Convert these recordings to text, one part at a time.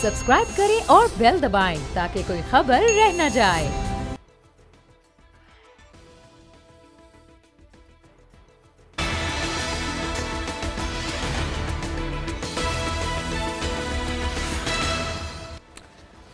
Subscribe करें और bell दबाएं ताकि कोई खबर रह न जाए।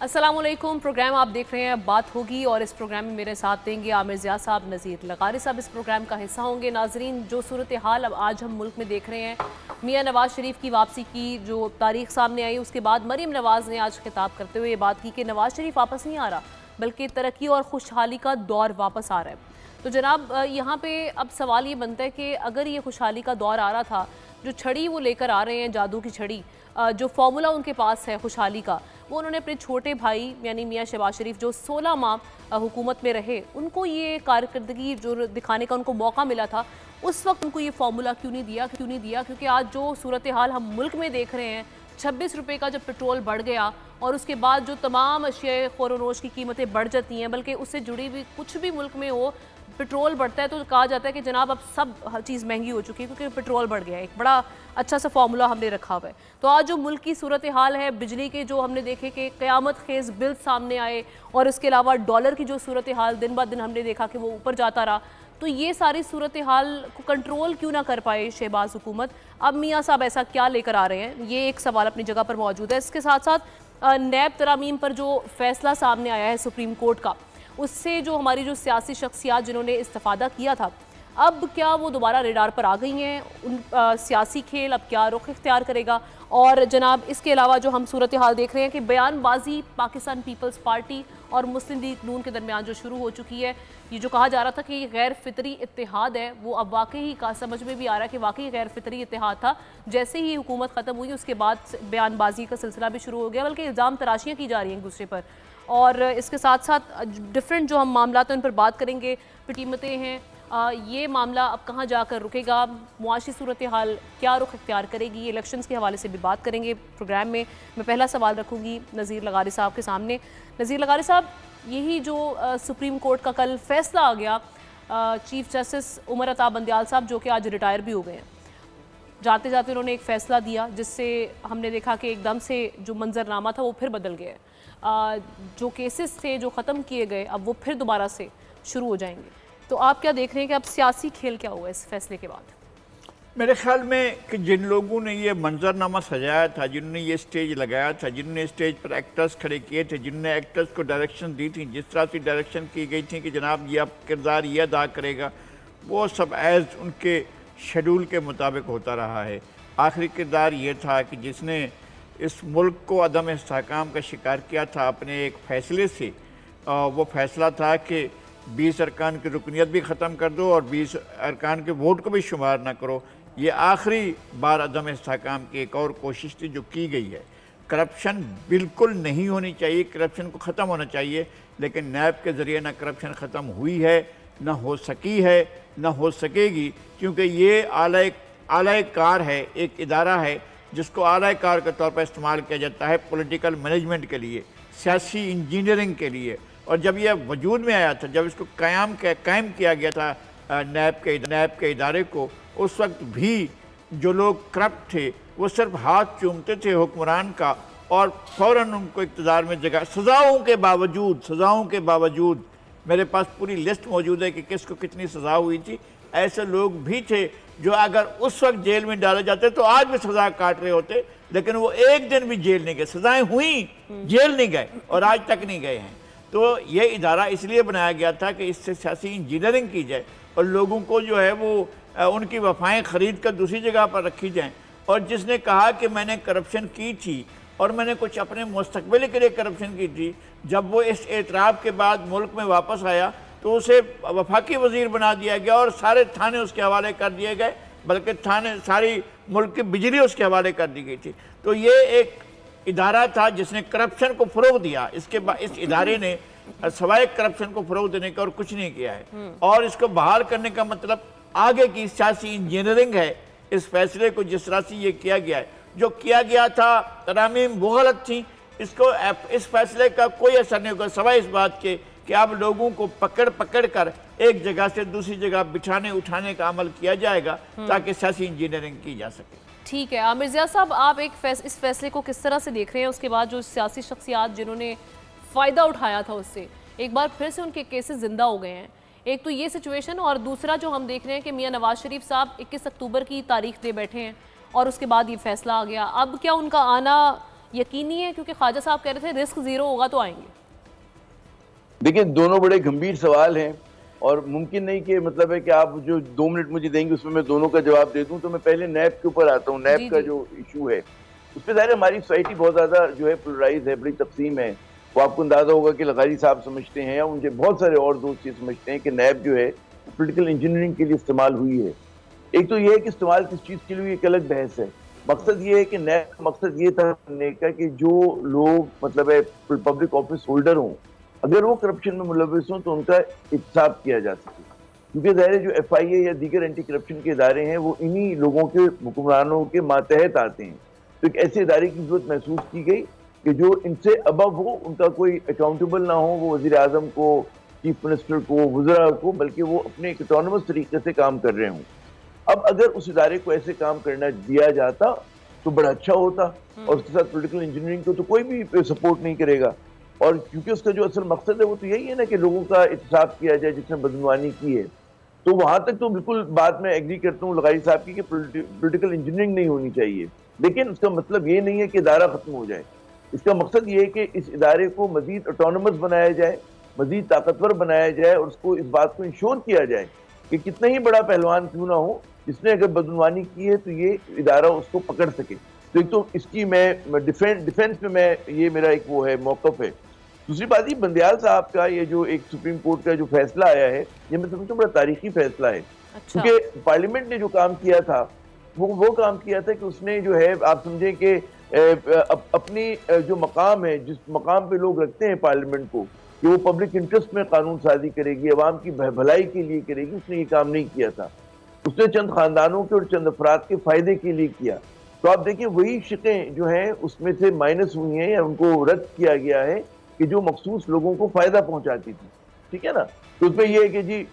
अस्सलामुअलैकुम। प्रोग्राम आप देख रहे हैं बात होगी और इस प्रोग्राम में मेरे साथ देंगे आमिर ज़िया साहब, नज़ीर लगारी साहब इस प्रोग्राम का हिस्सा होंगे। नाजरीन, जो सूरत हाल अब आज हम मुल्क में देख रहे हैं, मियां नवाज़ शरीफ की वापसी की जो तारीख सामने आई, उसके बाद मरीम नवाज़ ने आज खिताब करते हुए ये बात की कि नवाज़ शरीफ वापस नहीं आ रहा बल्कि तरक्की और खुशहाली का दौर वापस आ रहा है। तो जनाब यहाँ पे अब सवाल ये बनता है कि अगर ये खुशहाली का दौर आ रहा था, जो छड़ी वो लेकर आ रहे हैं, जादू की छड़ी, जो फॉर्मूला उनके पास है खुशहाली का, वो उन्होंने अपने छोटे भाई यानी मियां शहबाज शरीफ जो 16 माह हुकूमत में रहे, उनको ये कारकर्दगी जो दिखाने का उनको मौका मिला था, उस वक्त उनको ये फार्मूला क्यों नहीं दिया? क्योंकि आज जो सूरत हाल हम मुल्क में देख रहे हैं, 26 रुपये का जब पेट्रोल बढ़ गया और उसके बाद जो तमाम अशिया ख़ोर-ओ-नोश की कीमतें बढ़ जाती हैं, बल्कि उससे जुड़ी हुई कुछ भी मुल्क में हो, पेट्रोल बढ़ता है तो कहा जाता है कि जनाब अब सब हर चीज़ महंगी हो चुकी है क्योंकि पेट्रोल बढ़ गया है। एक बड़ा अच्छा सा फार्मूला हमने रखा हुआ है। तो आज जो मुल्क की सूरत हाल है, बिजली के जो हमने देखे कि क़यामत खेज़ बिल सामने आए और इसके अलावा डॉलर की जो सूरत हाल दिन ब दिन हमने देखा कि वो ऊपर जाता रहा, तो ये सारी सूरत हाल को कंट्रोल क्यों ना कर पाए शहबाज हुकूमत? अब मियाँ साहब ऐसा क्या लेकर आ रहे हैं, ये एक सवाल अपनी जगह पर मौजूद है। इसके साथ साथ नैब तरामीम पर जो फैसला सामने आया है सुप्रीम कोर्ट का, उससे जो हमारी जो सियासी शख्सियात जिन्होंने इस्तिफादा किया था, अब क्या वो दोबारा रेडार पर आ गई हैं? उन सियासी खेल अब क्या रुख इख्तियार करेगा? और जनाब इसके अलावा जो हम सूरत हाल देख रहे हैं कि बयानबाजी पाकिस्तान पीपल्स पार्टी और मुस्लिम लीग नून के दरमियान जो शुरू हो चुकी है, ये जो कहा जा रहा था कि ये गैर फितरी इत्तेहाद है, वो अब वाकई का समझ में भी आ रहा है कि वाकई गैर फितरी इत्तेहाद था। जैसे ही हुकूमत ख़त्म हुई उसके बाद बयानबाजी का सिलसिला भी शुरू हो गया, बल्कि इल्ज़ाम तराशियाँ की जा रही हैं एक दूसरे पर। और इसके साथ साथ डिफरेंट जो हम मामला हैं उन पर बात करेंगे। कीमतें हैं, ये मामला अब कहाँ जाकर रुकेगा, मुआशी सूरत हाल क्या रुख इख्तियार करेगी, ये इलेक्शंस के हवाले से भी बात करेंगे प्रोग्राम में। मैं पहला सवाल रखूँगी नज़ीर लगारी साहब के सामने। नज़ीर लगारी साहब, यही जो सुप्रीम कोर्ट का कल फैसला आ गया, चीफ जस्टिस उमर अता बंदयाल साहब जो कि आज रिटायर भी हो गए हैं, जाते जाते उन्होंने एक फ़ैसला दिया जिससे हमने देखा कि एकदम से जो मंजरनामा था वो फिर बदल गया है। जो केसेस थे जो ख़त्म किए गए अब वो फिर दोबारा से शुरू हो जाएंगे। तो आप क्या देख रहे हैं कि अब सियासी खेल क्या हुआ इस फैसले के बाद? मेरे ख्याल में कि जिन लोगों ने ये मंजरनामा सजाया था, जिन्होंने ये स्टेज लगाया था, जिन्होंने स्टेज पर एक्टर्स खड़े किए थे, जिन्होंने एक्टर्स को डायरेक्शन दी थी, जिस तरह से डायरेक्शन की गई थी कि जनाब ये अब किरदार ये अदा करेगा, वो सब एज उनके शेड्यूल के मुताबिक होता रहा है। आखिरी किरदार ये था कि जिसने इस मुल्क को अदम इस्तेहकाम का शिकार किया था अपने एक फ़ैसले से, वो फ़ैसला था कि 20 अरकान की रुकनीत भी ख़त्म कर दो और 20 अरकान के वोट को भी शुमार ना करो। ये आखिरी बार अदम इस्तेहकाम की एक और कोशिश थी जो की गई है। करप्शन बिल्कुल नहीं होनी चाहिए, करप्शन को ख़त्म होना चाहिए, लेकिन नैब के ज़रिए ना करप्शन ख़त्म हुई है, ना हो सकी है, ना हो सकेगी, क्योंकि ये आला कार है, एक इदारा है जिसको आला कार के तौर पर इस्तेमाल किया जाता है पॉलिटिकल मैनेजमेंट के लिए, सियासी इंजीनियरिंग के लिए। और जब यह वजूद में आया था, जब इसको कायम किया गया था नैब के इदारे को, उस वक्त भी जो लोग करप्ट थे वो सिर्फ हाथ चूमते थे हुक्मरान का और फ़ौरन उनको इक़्तिदार में जगह, सज़ाओं के बावजूद मेरे पास पूरी लिस्ट मौजूद है कि किसको कितनी सज़ा हुई थी। ऐसे लोग भी थे जो अगर उस वक्त जेल में डाले जाते तो आज भी सज़ा काट रहे होते, लेकिन वो एक दिन भी जेल नहीं गए। सज़ाएं हुई, जेल नहीं गए और आज तक नहीं गए हैं। तो ये इदारा इसलिए बनाया गया था कि इससे सियासी इंजीनियरिंग की जाए और लोगों को जो है वो उनकी वफ़ाएँ ख़रीद कर दूसरी जगह पर रखी जाएँ। और जिसने कहा कि मैंने करप्शन की थी और मैंने कुछ अपने मुस्तकबिल के लिए करप्शन की थी, जब वो इस एतराफ़ के बाद मुल्क में वापस आया तो उसे वफाकी वज़ीर बना दिया गया और सारे थाने उसके हवाले कर दिए गए, बल्कि सारी मुल्क की बिजली उसके हवाले कर दी गई थी। तो ये एक इदारा था जिसने करप्शन को फ़रोग़ दिया। इसके बाद इस इदारे ने सवाए करप्शन को फ़रोग़ देने का और कुछ नहीं किया है। और इसको बहाल करने का मतलब आगे की सियासी इंजीनियरिंग है। इस फैसले को जिस तरह से ये किया गया है, जो किया गया था तरामीम वो गलत थी, इसको इस फैसले का कोई असर नहीं होगा सवाए इस बात के कि अब लोगों को पकड़ कर एक जगह से दूसरी जगह बिठाने उठाने का अमल किया जाएगा ताकि सियासी इंजीनियरिंग की जा सके। ठीक है आमिर ज़िया साहब, आप इस फैसले को किस तरह से देख रहे हैं? उसके बाद जो सियासी शख्सियात जिन्होंने फ़ायदा उठाया था उससे एक बार फिर से उनके केसेस जिंदा हो गए हैं। एक तो ये सिचुएशन, और दूसरा जो हम देख रहे हैं कि मियां नवाज शरीफ साहब 21 अक्टूबर की तारीख दे बैठे हैं और उसके बाद ये फैसला आ गया। अब क्या उनका आना यकीनी है? क्योंकि ख्वाजा साहब कह रहे थे रिस्क ज़ीरो होगा तो आएंगे। देखिए, दोनों बड़े गंभीर सवाल हैं और मुमकिन नहीं कि मतलब है कि आप जो 2 मिनट मुझे देंगे उसमें मैं दोनों का जवाब दे दूं। तो मैं पहले नैब के ऊपर आता हूँ। नैब का जो इशू है उस पर ज़ाहिर हमारी सोसाइटी बहुत ज़्यादा जो है पोलराइज है, बड़ी तकसीम है। वो आपको अंदाजा होगा कि लगारी साहब समझते हैं या उनके बहुत सारे और दोस्त ये समझते हैं कि नैब जो है पोलिटिकल इंजीनियरिंग के लिए इस्तेमाल हुई है। एक तो ये है कि इस्तेमाल किस चीज़ के लिए, एक अलग बहस है। मकसद ये है कि नैब का मकसद ये था करने का कि जो लोग मतलब है पब्लिक ऑफिस होल्डर हों, अगर वो करप्शन में मुलविस हों तो उनका एहतसाब किया जा सके। क्योंकि ज़ाहिर जो FIA या दीगर एंटी करप्शन के इदारे हैं वो इन्हीं लोगों के हुक्मरानों के मातहत आते हैं। तो एक ऐसे इदारे की जरूरत महसूस की गई कि जो इनसे अबव हो, उनका कोई अकाउंटेबल ना हो, वो वज़ीर आज़म को, चीफ मिनिस्टर को, वज़रा को, बल्कि वो अपने एक ऑटोनमस तरीके से काम कर रहे हों। अब अगर उस इदारे को ऐसे काम करना दिया जाता तो बड़ा अच्छा होता, और उसके साथ पॉलिटिकल इंजीनियरिंग को तो कोई भी सपोर्ट नहीं करेगा। और क्योंकि उसका जो असल मकसद है वो तो यही है ना कि लोगों का एहतसाब किया जाए जिसने बदनवानी की है। तो वहां तक तो बिल्कुल बात मैं एग्री करता हूँ लगाई साहब की कि पॉलिटिकल इंजीनियरिंग नहीं होनी चाहिए, लेकिन उसका मतलब ये नहीं है कि इदारा खत्म हो जाए। इसका मकसद ये है कि इस इदारे को मजीद ऑटोनमस बनाया जाए, मजीद ताकतवर बनाया जाए, और उसको इस बात को इंश्योर किया जाए कि कितना ही बड़ा पहलवान क्यों ना हो, जिसने अगर बदनवानी की है तो ये इदारा उसको पकड़ सके। तो एक तो इसकी मैं डिफेंस में मैं ये मेरा एक वो है मौकफ है। दूसरी बात ये बंदयाल साहब का ये जो एक सुप्रीम कोर्ट का जो फैसला आया है, ये मैं समझता हूँ बड़ा तारीखी फैसला है। अच्छा। क्योंकि पार्लियामेंट ने जो काम किया था वो काम किया था कि उसने जो है आप समझें कि अपनी जो मकाम है, जिस मकाम पे लोग रखते हैं पार्लियामेंट को कि वो पब्लिक इंटरेस्ट में कानून साजी करेगी, अवाम की भलाई के लिए करेगी, उसने ये काम नहीं किया था। उसने चंद खानदानों के और चंद अफराद के फायदे के लिए किया। तो आप देखिए वही शिकें जो हैं उसमें से माइनस हुई हैं या उनको रद्द किया गया है कि जो मखसूस लोगों को फायदा पहुंचाती थी। ठीक है ना। तो उसमें यह है कि जी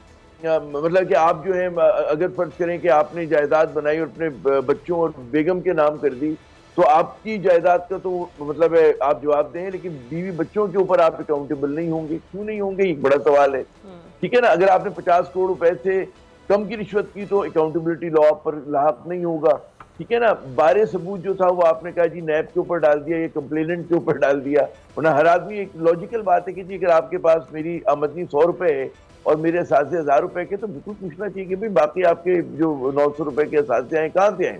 मतलब कि आप जो है अगर फर्ज करें कि आपने जायदाद बनाई और अपने बच्चों और बेगम के नाम कर दी, तो आपकी जायदाद का तो मतलब है आप जवाब दें, लेकिन बीवी बच्चों के ऊपर आप अकाउंटेबल नहीं होंगे। क्यों नहीं होंगे, ये बड़ा सवाल है। ठीक है ना। अगर आपने 50 करोड़ रुपए से कम की रिश्वत की तो अकाउंटेबिलिटी लॉ पर लाहक नहीं होगा। ठीक है ना। बारे सबूत जो था वो आपने कहा जी नैब के ऊपर डाल दिया, ये कंप्लेनेंट के ऊपर डाल दिया। वरना हर आदमी एक लॉजिकल बात है कि जी अगर आपके पास मेरी आमदनी 100 रुपए है और मेरे असासे 1000 रुपए के, तो बिल्कुल पूछना चाहिए कि भाई बाकी आपके जो 900 रुपए के असासे आए कहाँ से आए।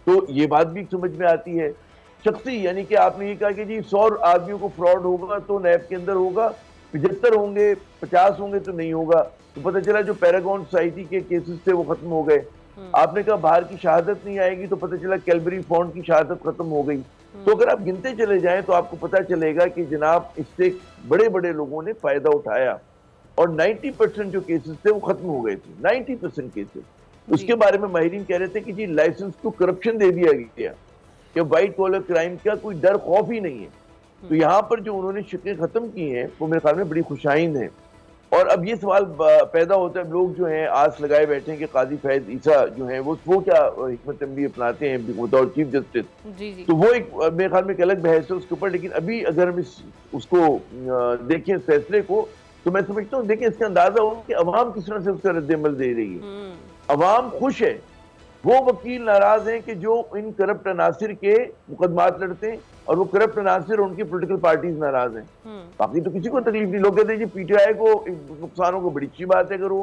तो ये बात भी समझ में आती है। शख्सी यानी कि आपने ये कहा कि जी 100 आदमियों को फ्रॉड होगा तो नैब के अंदर होगा, 75 होंगे, 50 होंगे तो नहीं होगा। तो पता चला जो पैरागॉन सोसाइटी के केसेस थे वो खत्म हो गए। आपने कहा बाहर की शहादत नहीं आएगी, तो पता चला कैलबरी फॉन्ड की शहादत खत्म हो गई। तो अगर आप गिनते चले जाएं तो आपको पता चलेगा कि जनाब इससे बड़े बड़े लोगों ने फायदा उठाया और 90% जो केसेस थे वो खत्म हो गए थे। 90% केसेस। उसके बारे में माहिरीन कह रहे थे कि जी लाइसेंस टू करप्शन दे दिया गया कि व्हाइट कॉलर क्राइम का कोई डर खौफ ही नहीं है। तो यहाँ पर जो उन्होंने शिकें खत्म की हैं वो मेरे ख्याल में बड़ी खुशाइंद है। और अब ये सवाल पैदा होता है, लोग जो हैं आस लगाए बैठे हैं कि काजी फैज ईसा जो है वो क्या हिकमत अमली अपनाते हैं बतौर चीफ जस्टिस। तो वो एक मेरे ख्याल में एक अलग बहस है उसके ऊपर। लेकिन अभी अगर हम उसको देखें इस फैसले को, तो मैं समझता हूँ देखिए इसका अंदाजा हो कि अवाम किस तरह से उसका रद्द-ए-अमल दे रही है। अवाम खुश है, वो वकील नाराज हैं कि जो इन करप्ट अनासिर के मुकदमात लड़ते हैं, और वो करप्ट अनासिर और उनकी पोलिटिकल पार्टीज नाराज हैं। बाकी तो किसी को तकलीफ नहीं। लोग कहते हैं जी PTI को नुकसान हो, बड़ी अच्छी बात है। अगर वो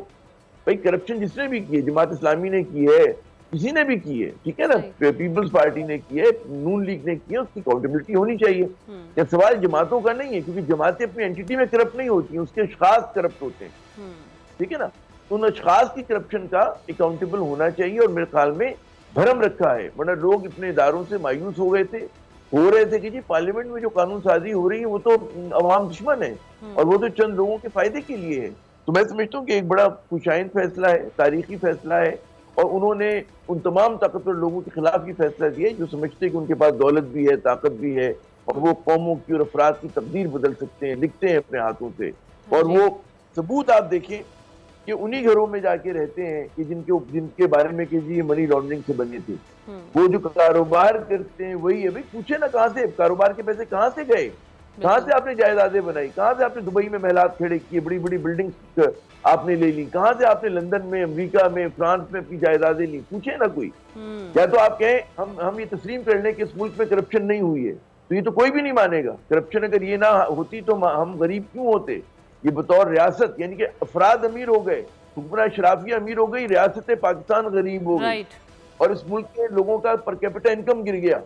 भाई करप्शन जिसने भी की है, जमात इस्लामी ने की है, किसी ने भी की है, ठीक है ना, पीपल्स पार्टी ने की है, नून लीग ने की है, उसकी अकाउंटेबिलिटी होनी चाहिए। या सवाल जमातों का नहीं है, क्योंकि जमातें अपनी एंटिटी में करप्ट नहीं होती हैं, उसके अशखास करप्ट होते हैं। ठीक है ना। तो उन अशखास की करप्शन का अकाउंटेबल होना चाहिए, और मेरे ख्याल में भरम रखा है। वरना लोग इतने इदारों से मायूस हो रहे थे कि जी पार्लियामेंट में जो कानून साजी हो रही है वो तो अवाम दुश्मन है और वो तो चंद लोगों के फायदे के लिए है। तो मैं समझता हूँ कि एक बड़ा खुशाइंद फैसला है, तारीखी फैसला है, और उन्होंने उन तमाम ताकतवर लोगों के खिलाफ ही फैसला दिया जो समझते हैं कि उनके पास दौलत भी है, ताकत भी है, और वो कौमों की और अफराद की तकदीर बदल सकते हैं, लिखते हैं अपने हाथों से। और वो सबूत आप देखें कि उन्हीं घरों में जाके रहते हैं कि जिनके बारे में कि जी ये मनी लॉन्ड्रिंग से बने थे। वो जो कारोबार करते हैं वही है। भाई पूछे ना कहाँ से कारोबार के पैसे कहाँ से गए, कहाँ से आपने जायदादें बनाई, कहाँ से आपने दुबई में महलात खड़े किए, बड़ी बड़ी बिल्डिंग्स आपने ले ली, कहाँ से आपने लंदन में, अमेरिका में, फ्रांस में अपनी जायदादें ली, पूछे ना कोई। या तो आप कहें हम ये तस्लीम कर लें कि इस मुल्क में करप्शन नहीं हुई है, तो ये तो कोई भी नहीं मानेगा। करप्शन अगर ये ना होती तो हम गरीब क्यों होते। ये बतौर रियासत यानी कि अफराद अमीर हो गए, हुक्मरान शराफिया अमीर हो गई, रियासत पाकिस्तान गरीब हो गई और इस मुल्क के लोगों का पर कैपिटा इनकम गिर गया।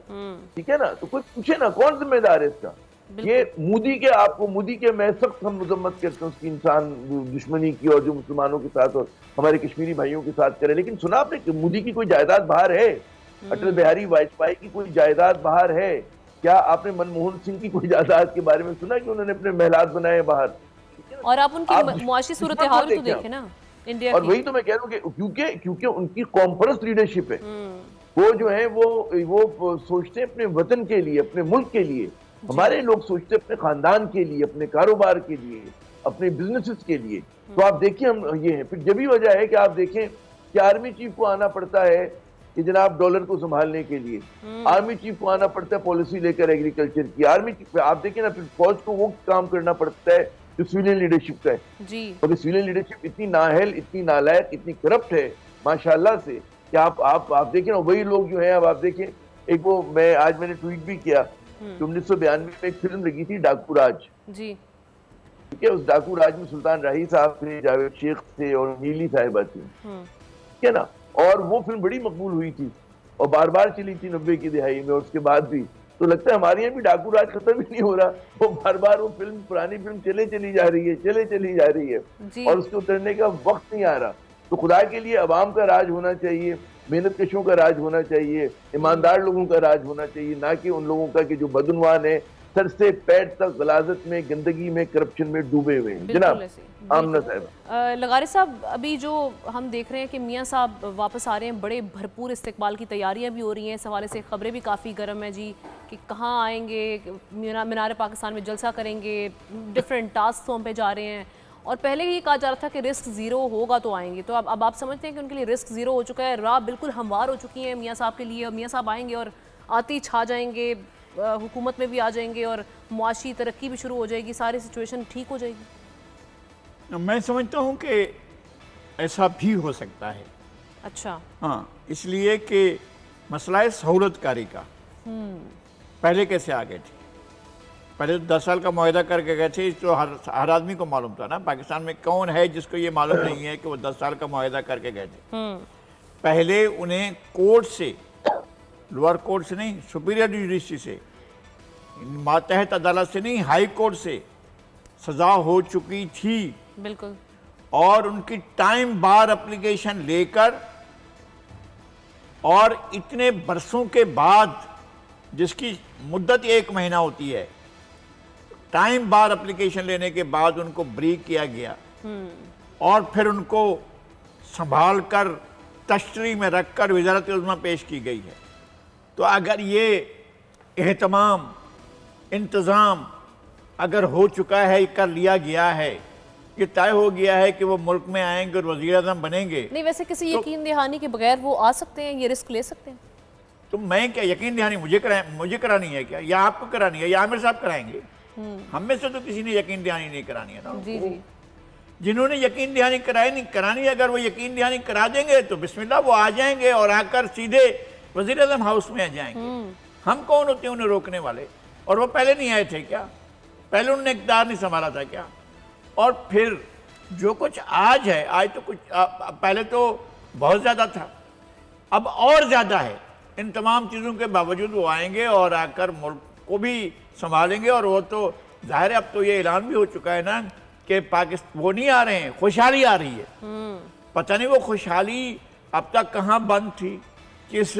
ठीक है ना, तो कोई पूछे ना कौन जिम्मेदार है इसका। ये मोदी के, आपको मोदी के मैं सख्त हम मजम्मत करते हैं उसकी इंसान दुश्मनी की और जो मुसलमानों के साथ और हमारे कश्मीरी भाइयों के साथ करे। लेकिन सुना आपने कि मोदी की कोई जायदाद बाहर है? अटल बिहारी वाजपेयी की कोई जायदाद बाहर है क्या? आपने मनमोहन सिंह की कोई जायदाद के बारे में सुना कि उन्होंने अपने महलात बनाए बाहर? और आप उनकी मुआशी सूरत हाल तो देखें ना इंडिया और वही तो मैं कह रहा हूँ कि क्योंकि उनकी कॉम्परस लीडरशिप है। वो जो है वो सोचते हैं अपने वतन के लिए, अपने मुल्क के लिए। हमारे लोग सोचते हैं अपने खानदान के लिए, अपने कारोबार के लिए, अपने बिजनेसेस के लिए। तो आप देखिए हम ये हैं। फिर जब भी वजह है कि आप देखें कि आर्मी चीफ को आना पड़ता है कि जनाब डॉलर को संभालने के लिए, आर्मी चीफ को आना पड़ता है पॉलिसी लेकर एग्रीकल्चर की, आर्मी चीफ आप देखें ना, फिर फौज को वो काम करना पड़ता है जो सिविलियन लीडरशिप का है जी। और सिविलियन लीडरशिप इतनी नाअहल, इतनी नालायक, इतनी करप्ट है माशाल्लाह से कि आप देखें ना, वही लोग जो है। अब आप देखें, एक वो मैंने ट्वीट भी किया कि 1992 में एक फिल्म लगी थी डाकू राज जी। ठीक है, उस डाकू राज में सुल्तान राही साहब थे, जावेद शेख थे और नीली साहिबा थी। ठीक है ना, और वो फिल्म बड़ी मकबूल हुई थी और बार बार चली थी 90 की दिहाई में। और उसके बाद भी तो लगता है हमारे यहाँ भी डाकू राज खत्म ही नहीं हो रहा। वो बार बार वो फिल्म, पुरानी फिल्म चली जा रही है और उसके उतरने का वक्त नहीं आ रहा। तो खुदा के लिए अवाम का राज होना चाहिए, मेहनत कशों का राज होना चाहिए, ईमानदार लोगों का राज होना चाहिए, ना कि उन लोगों का कि जो बदनवान है, सर से पैर तक गलाजत में, गंदगी में, करप्शन में डूबे हुए हैं। जनाब आमना साहब, लगारी साहब, अभी जो हम देख रहे हैं कि मियाँ साहब वापस आ रहे हैं, बड़े भरपूर इस्तकबाल की तैयारियां भी हो रही हैं। इस हवाले से खबरें भी काफ़ी गर्म है जी कि कहाँ आएंगे, मीनार पाकिस्तान में जलसा करेंगे, डिफरेंट टास्कों पे जा रहे हैं। और पहले ही कहा जा रहा था कि रिस्क ज़ीरो होगा तो आएंगे। तो अब आप समझते हैं कि उनके लिए रिस्क ज़ीरो हो चुका है, राह बिल्कुल हमवार हो चुकी है मियाँ साहब के लिए। मियाँ साहब आएंगे और आते ही छा जाएंगे, हुकूमत में भी आ जाएंगे और मुआशी तरक्की भी शुरू हो जाएगी, सारी सिचुएशन ठीक हो जाएगी। मैं समझता हूँ कि ऐसा भी हो सकता है। अच्छा, हाँ, इसलिए कि मसला है सहूलतकारी का। पहले कैसे आ गए थे? पहले तो 10 साल का मुआहदा करके गए थे। तो हर आदमी को मालूम था ना, पाकिस्तान में कौन है जिसको ये मालूम नहीं है कि वो 10 साल का मुआहदा करके गए थे। पहले उन्हें कोर्ट से, लोअर कोर्ट से नहीं, सुपीरियर जुडिशरी से, मातहत अदालत से नहीं, हाई कोर्ट से सजा हो चुकी थी। बिल्कुल। और उनकी टाइम बार एप्लीकेशन लेकर और इतने बरसों के बाद, जिसकी मुद्दत 1 महीना होती है, टाइम बार एप्लीकेशन लेने के बाद उनको ब्री किया गया और फिर उनको संभाल कर तश्तरी में रखकर वज़ारत उज़्मा पेश की गई है। तो अगर ये एहतमाम, इंतज़ाम अगर हो चुका है, कर लिया गया है, ये तय हो गया है कि वो मुल्क में आएंगे और वज़ीर आज़म बनेंगे, नहीं वैसे किसी यकीन दहानी के बगैर वो आ सकते हैं, ये रिस्क ले सकते हैं? तो मैं क्या यकीन दहानी मुझे करानी है क्या, या आपको करानी है, या आमिर साहब कराएंगे? हम में से तो किसी ने यकीन दहानी नहीं करानी है ना। जी जी। जिन्होंने यकीन दहानी करानी, अगर वो यकीन दहानी करा देंगे तो बिस्मिल्लाह, वो आ जाएंगे और आकर सीधे वज़ीर आज़म हाउस में आ जाएंगे। हम कौन होते हैं उन्हें रोकने वाले? और वो पहले नहीं आए थे क्या? पहले उन्होंने इक़्तिदार नहीं संभाला था क्या? और फिर जो कुछ आज है, आज तो कुछ पहले तो बहुत ज़्यादा था, अब और ज़्यादा है। इन तमाम चीज़ों के बावजूद वो आएंगे और आकर मुल्क को भी संभालेंगे। और वो तो ज़ाहिर है, अब तो ये ऐलान भी हो चुका है ना कि पाकिस्तान वो नहीं आ रहे हैं, खुशहाली आ रही है। पता नहीं वो खुशहाली अब तक कहाँ बंद थी, किस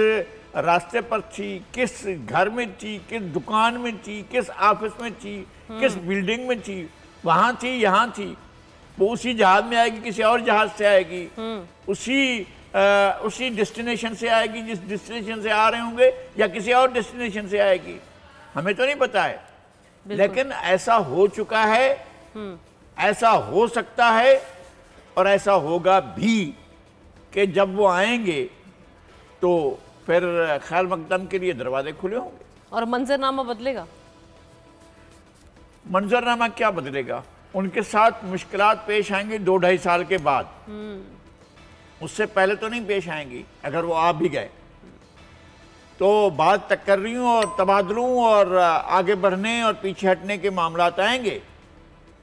रास्ते पर थी, किस घर में थी, किस दुकान में थी, किस ऑफिस में थी, किस बिल्डिंग में थी, वहाँ थी, यहाँ थी। वो उसी जहाज में आएगी, किसी और जहाज से आएगी, उसी डेस्टिनेशन से आएगी जिस डेस्टिनेशन से आ रहे होंगे, या किसी और डेस्टिनेशन से आएगी, हमें तो नहीं पता है। लेकिन ऐसा हो चुका है, ऐसा हो सकता है और ऐसा होगा भी कि जब वो आएंगे तो फिर खैर मकदम के लिए दरवाजे खुले होंगे। और मंजरनामा बदलेगा? मंजरनामा क्या बदलेगा? उनके साथ मुश्किलात पेश आएंगी 2-2.5 साल के बाद, उससे पहले तो नहीं पेश आएंगी। अगर वो आ भी गए तो बात तकर्रियों और तबादलों और आगे बढ़ने और पीछे हटने के मामलात आएंगे,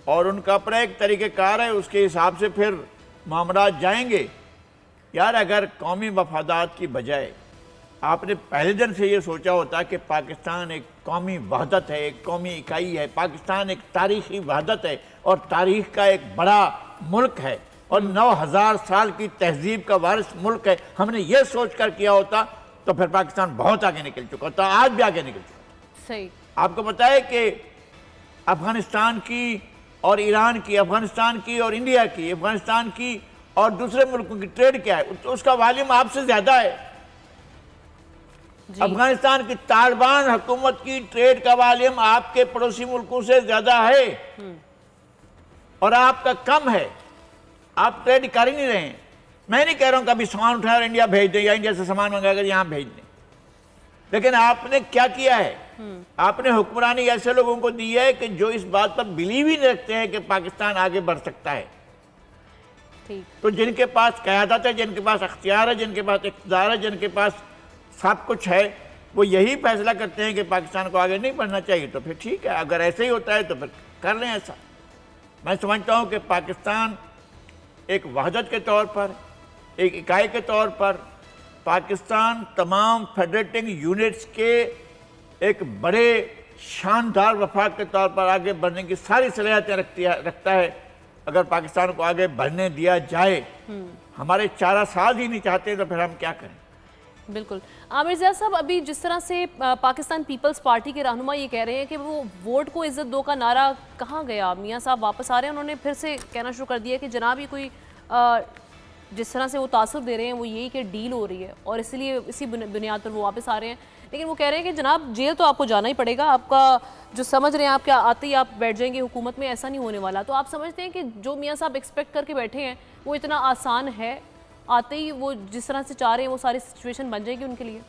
और उनका अपना एक तरीक़ेकार है, उसके हिसाब से फिर मामलात जाएंगे। यार अगर कौमी मफादात की बजाय आपने पहले दिन से ये सोचा होता कि पाकिस्तान एक कौमी वहदत है, एक कौमी इकाई है, पाकिस्तान एक तारीख़ी वहदत है और तारीख़ का एक बड़ा मुल्क है और 9000 साल की तहजीब का वारिस मुल्क है, हमने ये सोच कर किया होता तो फिर पाकिस्तान बहुत आगे निकल चुका होता, आज भी आगे निकल चुका। सही। आपको पता है कि अफगानिस्तान की और ईरान की, अफगानिस्तान की और इंडिया की, अफगानिस्तान की और दूसरे मुल्कों की ट्रेड क्या है, तो उसका वॉल्यूम आपसे ज़्यादा है। अफगानिस्तान की तालिबान हुकूमत की ट्रेड का वॉल्यूम आपके पड़ोसी मुल्कों से ज़्यादा है और आपका कम है। आप ट्रेड कर ही नहीं रहे हैं। मैं नहीं कह रहा हूं कभी सामान उठाए और इंडिया भेज दें या इंडिया से सामान मंगाकर यहां भेज दें, लेकिन आपने क्या किया है? आपने हुक्मरानी ऐसे लोगों को दी है कि जो इस बात पर बिलीव ही नहीं रखते हैं कि पाकिस्तान आगे बढ़ सकता है। तो जिनके पास क़यादत है, जिनके पास अख्तियार है, जिनके पास इक़्तिदार है, जिनके पास सब कुछ है, वो यही फैसला करते हैं कि पाकिस्तान को आगे नहीं बढ़ना चाहिए। तो फिर ठीक है, अगर ऐसे ही होता है तो फिर कर लें ऐसा। मैं समझता हूँ कि पाकिस्तान एक वहदत के तौर पर, एक इकाई के तौर पर, पाकिस्तान तमाम फेडरेटिंग यूनिट्स के एक बड़े शानदार वफाक के तौर पर आगे बढ़ने की सारी सलाहियतें रखता है। अगर पाकिस्तान को आगे बढ़ने दिया जाए, हमारे चारा साज ही नहीं चाहते तो फिर हम क्या करें? बिल्कुल। आमिर ज़िया साहब, अभी जिस तरह से पाकिस्तान पीपल्स पार्टी के रहनुमा ये कह रहे हैं कि वो वोट को इज्जत दो का नारा कहाँ गया? मियाँ साहब वापस आ रहे हैं, उन्होंने फिर से कहना शुरू कर दिया कि जनाब ये कोई जिस तरह से वो तासुर दे रहे हैं वो यही कि डील हो रही है और इसलिए इसी बुनियाद पर वो वापस आ रहे हैं। लेकिन वो कह रहे हैं कि जनाब जेल तो आपको जाना ही पड़ेगा, आपका जो समझ रहे हैं आप क्या आते ही आप बैठ जाएंगे हुकूमत में, ऐसा नहीं होने वाला। तो आप समझते हैं कि जो मियाँ साहब एक्सपेक्ट करके बैठे हैं वो इतना आसान है? आते ही वो जिस तरह से चाह रहे हैं वो सारी सिचुएशन बन जाएगी उनके लिए?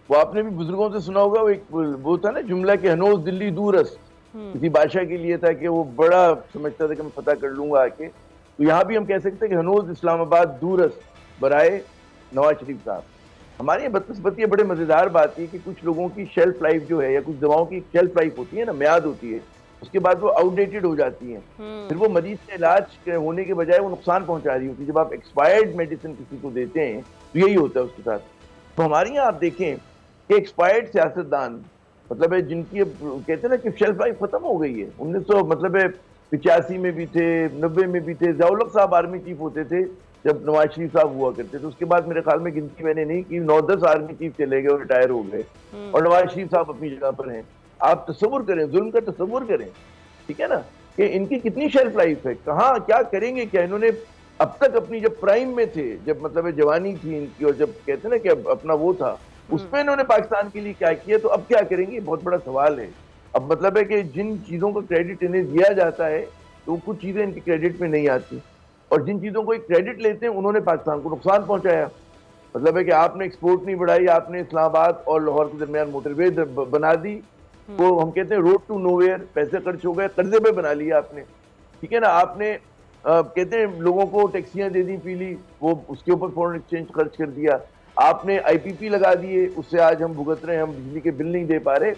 वो आपने भी बुजुर्गों से सुना होगा, वो एक वो था ना जुमला कि हनोज दिल्ली दूरस्त, किसी बादशाह के लिए था कि वो बड़ा समझता था कि मैं पता कर लूंगा आके। तो यहाँ भी हम कह सकते हैं कि हनोज इस्लामाबाद दूरस्त बराए नवाज शरीफ साहब। हमारे यहाँ बदकिस्मती बड़े मजेदार बात है कि कुछ लोगों की शेल्फ लाइफ जो है, या कुछ दवाओं की शेल्फ लाइफ होती है ना, म्याद होती है, उसके बाद वो आउटडेटेड हो जाती हैं, फिर वो मरीज के इलाज होने के बजाय वो नुकसान पहुंचा रही होती है। जब आप एक्सपायर्ड मेडिसिन किसी को देते हैं तो यही होता है उसके साथ। तो हमारे यहाँ आप देखें कि एक्सपायर्ड सियासतदान मतलब है जिनकी अब कहते हैं ना कि शेल्फ लाइफ खत्म हो गई है। 1985 में भी थे, 90 में भी थे। ज़ियाउल हक साहब आर्मी चीफ होते थे जब नवाज शरीफ साहब हुआ करते थे। उसके बाद मेरे ख्याल में गिनती मैंने नहीं की, 9-10 आर्मी चीफ चले गए और रिटायर हो गए, और नवाज शरीफ साहब अपनी जगह पर हैं। आप तस्वुर करें, जुल्म का तस्वुर करें, ठीक है ना, कि इनकी कितनी शेल्फ लाइफ है, कहाँ क्या करेंगे क्या। इन्होंने अब तक अपनी जब प्राइम में थे, जब मतलब जवानी थी इनकी, और जब कहते हैं ना कि अपना वो था, उसमें इन्होंने पाकिस्तान के लिए क्या किया, तो अब क्या करेंगे, बहुत बड़ा सवाल है। अब मतलब है कि जिन चीज़ों का क्रेडिट इन्हें दिया जाता है तो कुछ चीज़ें इनके क्रेडिट में नहीं आती, और जिन चीज़ों को क्रेडिट लेते हैं उन्होंने पाकिस्तान को नुकसान पहुंचाया। मतलब है कि आपने एक्सपोर्ट नहीं बढ़ाई, आपने इस्लामाबाद और लाहौर के दरमियान मोटरवे बना दी, वो हम कहते हैं रोड टू नोवेयर, पैसे खर्च हो गए, कर्जे पे बना लिया आपने, ठीक है ना। आपने कहते हैं लोगों को टैक्सियां दे दी पीली, वो उसके ऊपर फॉरेन एक्सचेंज खर्च कर दिया। आपने IPP लगा दिए, उससे आज हम भुगत रहे हैं, हम बिजली के बिल नहीं दे पा रहे।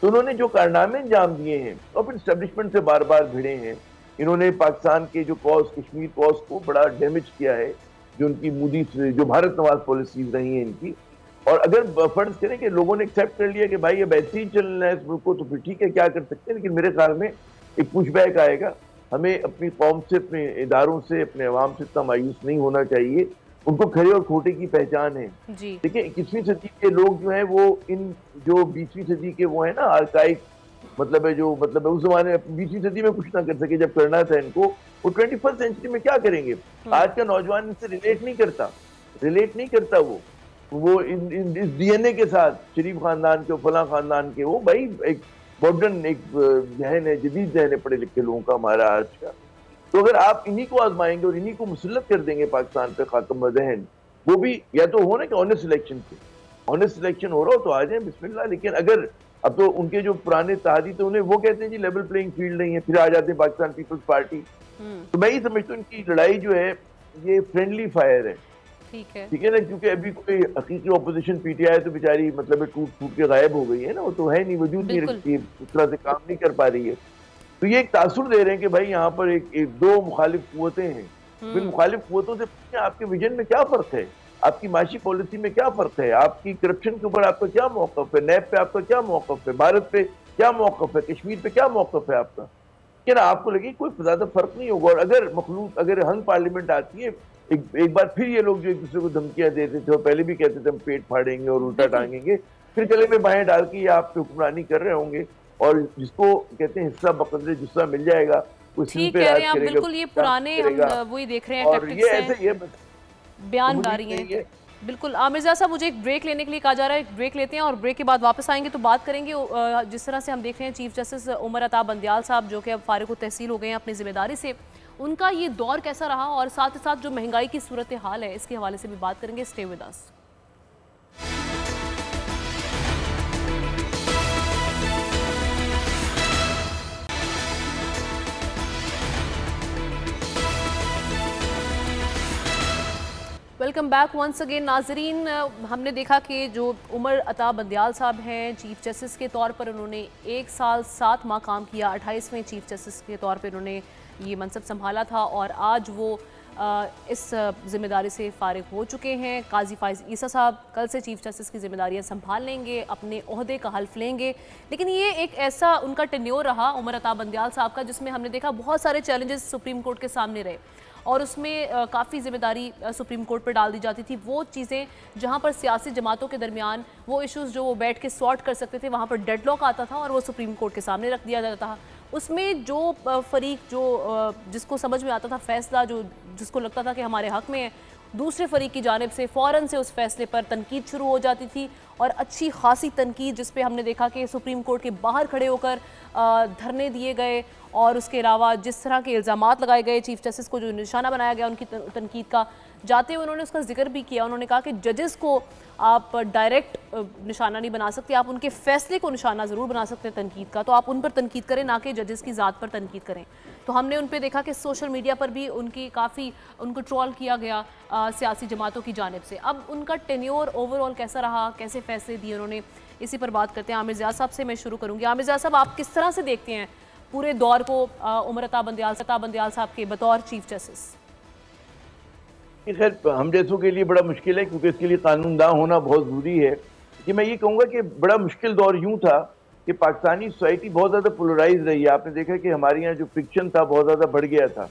तो उन्होंने जो कारनामे अंजाम दिए हैं और फिर एस्टेब्लिशमेंट से बार बार भिड़े हैं। इन्होंने पाकिस्तान के जो कॉज, कश्मीर कॉज को बड़ा डैमेज किया है, जो उनकी मोदी जो भारत नवाज पॉलिसीज रही हैं इनकी। और अगर फर्ज करें कि लोगों ने एक्सेप्ट कर लिया कि भाई अब ऐसे ही चलना है इस मुल्क को, तो फिर ठीक है, क्या कर सकते हैं। लेकिन मेरे ख्याल में एक पुशबैक आएगा। हमें अपनी कौम से, अपने इदारों से, अपने अवाम से इतना मायूस नहीं होना चाहिए। उनको खरे और खोटे की पहचान है। देखिए 21वीं सदी के लोग जो हैं वो इन जो 20वीं सदी के वो है ना आर्काइक, मतलब है जो मतलब है उस जमाने 20वीं सदी में कुछ ना कर सके जब करना था इनको, वो 21st सेंचुरी में क्या करेंगे। आज का नौजवान इनसे रिलेट नहीं करता वो इस DNA के साथ, शरीफ खानदान के, फला खानदान के, वो भाई एक मॉडर्न एक जहन है, जदीद जहन है पढ़े लिखे लोगों का हमारा आज का। तो अगर आप इन्हीं को आजमाएंगे और इन्हीं को मुसल्लत कर देंगे पाकिस्तान पे खातम जहन, वो भी या तो हो ना कि ऑनेस्ट सिलेक्शन से, ऑनेस्ट सिलेक्शन हो रहा हो तो आ जाए बिस्मिल्लाह। लेकिन अगर अब तो उनके जो पुराने इत्तेहादी तो उन्हें वो कहते हैं जी लेवल प्लेइंग फील्ड नहीं है, फिर आ जाते हैं पाकिस्तान पीपल्स पार्टी। तो मैं ही समझता हूँ इनकी लड़ाई जो है ये फ्रेंडली फायर है, ठीक है ना, क्योंकि अभी कोई हकीकी ऑपोजिशन पीटीआई तो बेचारी मतलब टूट फूट के गायब हो गई है ना, वो तो है नहीं, वजूद नहीं रखती है, उस तरह से काम नहीं कर पा रही है। तो ये एक तासुर दे रहे हैं कि भाई यहाँ पर एक दो मुखालिफ कुव्वतें हैं। फिर मुखालिफ कुव्वतों से आपके विजन में क्या फर्क है, आपकी माशी पॉलिसी में क्या फर्क है, आपकी करप्शन के ऊपर आपका क्या मौकफ है, नैब पे आपका क्या मौकफ है, भारत पे क्या मौकफ है, कश्मीर पे क्या मौकफ है आपका, कि ना आपको लगे कोई ज्यादा फर्क नहीं होगा। और अगर मखलूक अगर हंग पार्लियामेंट आती है, एक बार फिर ये लोग जो एक दूसरे को धमकियां देते थे और पहले भी कहते थे हम पेट फाड़ेंगे और उल्टा टांगेंगे, फिर गले में बाहें डाल के ये आप पे हुक्मरानी कर रहे होंगे। और जिसको कहते हैं हिस्सा बकदरे जिस्सा मिल जाएगा वो ठीक कह रहे हैं आप, बिल्कुल ये पुराने हम वही देख रहे हैं, और ये ऐसे ये बयानबारी है। बिल्कुल आमिर साहब, मुझे एक ब्रेक लेने के लिए कहा जा रहा है, एक ब्रेक लेते हैं और ब्रेक के बाद वापस आएंगे तो बात करेंगे। जिस तरह से हम देख रहे हैं चीफ जस्टिस उमर अता बंदियाल साहब जो कि अब फारिग तहसील हो गए हैं अपनी जिम्मेदारी से, उनका ये दौर कैसा रहा और साथ ही साथ जो महंगाई की सूरत हाल है इसके हवाले से भी बात करेंगे। Stay with us. Welcome back once again नाजरीन। हमने देखा कि जो उमर अता बंदियाल साहब हैं चीफ जस्टिस के तौर पर उन्होंने 1 साल 7 माह काम किया, 28वें चीफ जस्टिस के तौर पर उन्होंने ये मनसब संभाला था और आज वो इस जिम्मेदारी से फारिग हो चुके हैं। काजी फाइज ईसा साहब कल से चीफ जस्टिस की जिम्मेदारियां संभाल लेंगे, अपने ओहदे का हल्फ लेंगे। लेकिन ये एक ऐसा उनका टेन्योर रहा उमर अता बंदियाल साहब का जिसमें हमने देखा बहुत सारे चैलेंजेस सुप्रीम कोर्ट के सामने रहे और उसमें काफ़ी जिम्मेदारी सुप्रीम कोर्ट पर डाल दी जाती थी। वो चीज़ें जहाँ पर सियासी जमातों के दरमियान वो इश्यूज़ जो वो बैठ के सॉर्ट कर सकते थे वहाँ पर डेडलॉक आता था और वो सुप्रीम कोर्ट के सामने रख दिया जाता था। उसमें जो फरीक जो जिसको समझ में आता था फैसला, जो जिसको लगता था कि हमारे हक़ में है, दूसरे फरीक की जानिब से फ़ौरन से उस फैसले पर तनकीद शुरू हो जाती थी और अच्छी खासी तनकीद, जिस पे हमने देखा कि सुप्रीम कोर्ट के बाहर खड़े होकर धरने दिए गए और उसके अलावा जिस तरह के इल्ज़ामात लगाए गए चीफ जस्टिस को जो निशाना बनाया गया उनकी तनकीद का, जाते हुए उन्होंने उसका जिक्र भी किया। उन्होंने कहा कि जजेस को आप डायरेक्ट निशाना नहीं बना सकते, आप उनके फैसले को निशाना ज़रूर बना सकते हैं तनकीद का, तो आप उन पर तनकीद करें ना कि जजेस की ज़ात पर तनकीद करें। तो हमने उन पर देखा कि सोशल मीडिया पर भी उनकी काफ़ी उनको ट्रोल किया गया सियासी जमातों की जानिब से। अब उनका टेन्योर ओवरऑल कैसा रहा, कैसे फैसले दिए उन्होंने, इसी पर बात करते हैं। आमिर ज़िया साहब से मैं शुरू करूँगी। आमिर ज़िया साहब, आप किस तरह से देखते हैं पूरे दौर को उमर अता बंदियाल साहब के बतौर चीफ जस्टिस? खैर हम जैसों के लिए बड़ा मुश्किल है क्योंकि इसके लिए कानूनदा होना बहुत ज़रूरी है। कि मैं ये कहूँगा कि बड़ा मुश्किल दौर यूँ था कि पाकिस्तानी सोसाइटी बहुत ज़्यादा पोलराइज रही है। आपने देखा कि हमारे यहाँ जो फ्रिक्शन था बहुत ज़्यादा बढ़ गया था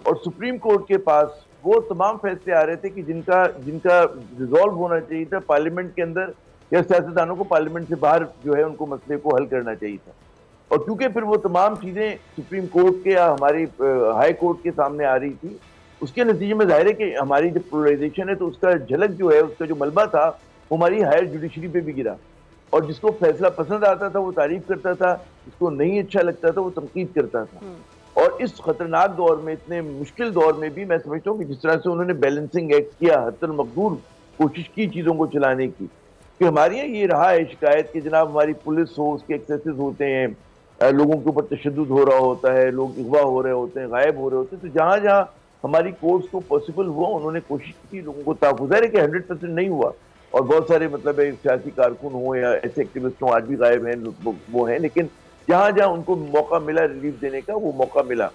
और सुप्रीम कोर्ट के पास वो तमाम फैसले आ रहे थे कि जिनका रिजॉल्व होना चाहिए था पार्लियामेंट के अंदर या सियासतदानों को पार्लियामेंट से बाहर जो है उनको मसले को हल करना चाहिए था। और क्योंकि फिर वो तमाम चीज़ें सुप्रीम कोर्ट के या हमारी हाई कोर्ट के सामने आ रही थी, उसके नतीजे में जाहिर है कि हमारी जो पोलराइजेशन है तो उसका झलक जो है, उसका जो मलबा था वो हमारी हायर जुडिशरी पे भी गिरा। और जिसको फैसला पसंद आता था वो तारीफ करता था, जिसको नहीं अच्छा लगता था वो तनकीद करता था। और इस खतरनाक दौर में, इतने मुश्किल दौर में भी मैं समझता हूँ कि जिस तरह से उन्होंने बैलेंसिंग एक्ट किया, हद्दुल मकदूर कोशिश की चीज़ों को चलाने की। कि हमारे यहाँ ये रहा है शिकायत कि जनाब हमारी पुलिस हो, उसके एक्सेसेस होते हैं, लोगों के ऊपर तशद्दुद हो रहा होता है, लोग अगवा हो रहे होते हैं, गायब हो रहे होते हैं। तो जहाँ जहाँ हमारी कोर्ट्स को पॉसिबल हुआ उन्होंने कोशिश की लोगों को तहफ़्फ़ुज़ है कि 100% नहीं हुआ और बहुत सारे मतलब सियासी कारकुन हो या ऐसे एक्टिविस्ट हों आज भी गायब हैं, वो हैं। लेकिन जहाँ जहाँ उनको मौका मिला रिलीफ देने का वो मौका मिला।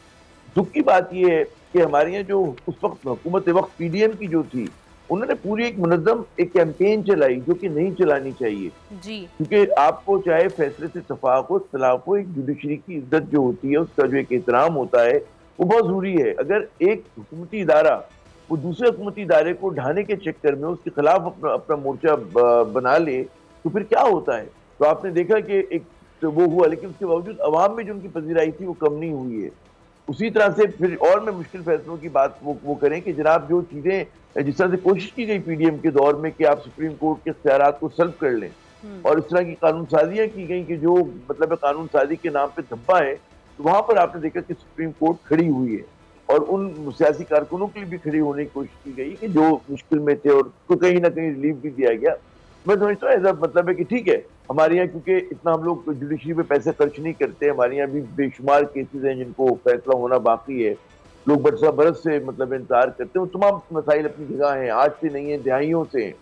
दुख की बात यह है कि हमारे यहाँ जो उस वक्त हुकूमत वक्त PDM की जो थी, उन्होंने पूरी एक मुनज़्ज़म एक कैंपेन चलाई जो कि नहीं चलानी चाहिए जी। क्योंकि आपको चाहे फैसले से इत्तफाक हो, इख्तिलाफ हो, एक जुडिशरी की इज्जत जो होती है, उसका जो एक एहतराम होता है वो बहुत ज़रूरी है। अगर एक हुकूमती इदारा वो दूसरे हुकूमती इदारे को ढाने के चक्कर में उसके खिलाफ अपना मोर्चा बना ले तो फिर क्या होता है। तो आपने देखा कि एक तो वो हुआ, लेकिन उसके बावजूद अवाम में जो उनकी पजीराई थी वो कम नहीं हुई है। उसी तरह से फिर और मैं मुश्किल फैसलों की बात वो करें कि जनाब जो चीज़ें जिस तरह से कोशिश की गई PDM के दौर में कि आप सुप्रीम कोर्ट के इख्तियारात को सल्ब कर लें और इस तरह की कानून साजियाँ की गई कि जो मतलब कानून साजी के नाम पे धब्बा है, तो वहाँ पर आपने देखा कि सुप्रीम कोर्ट खड़ी हुई है। और उन सियासी कारकुनों के लिए भी खड़ी होने की कोशिश की गई कि जो मुश्किल में थे, और उसको कहीं ना कहीं रिलीफ भी दिया गया। मैं समझता हूँ ऐसा मतलब है कि ठीक है, हमारे यहाँ क्योंकि इतना हम लोग जुडिशरी पे पैसे खर्च नहीं करते, हमारे यहाँ भी बेशुमार केसेस हैं जिनको फैसला होना बाकी है, लोग बरस से मतलब इंतजार करते हैं। तमाम मसाइल अपनी जगह हैं, आज से नहीं है, दहाइयों से हैं।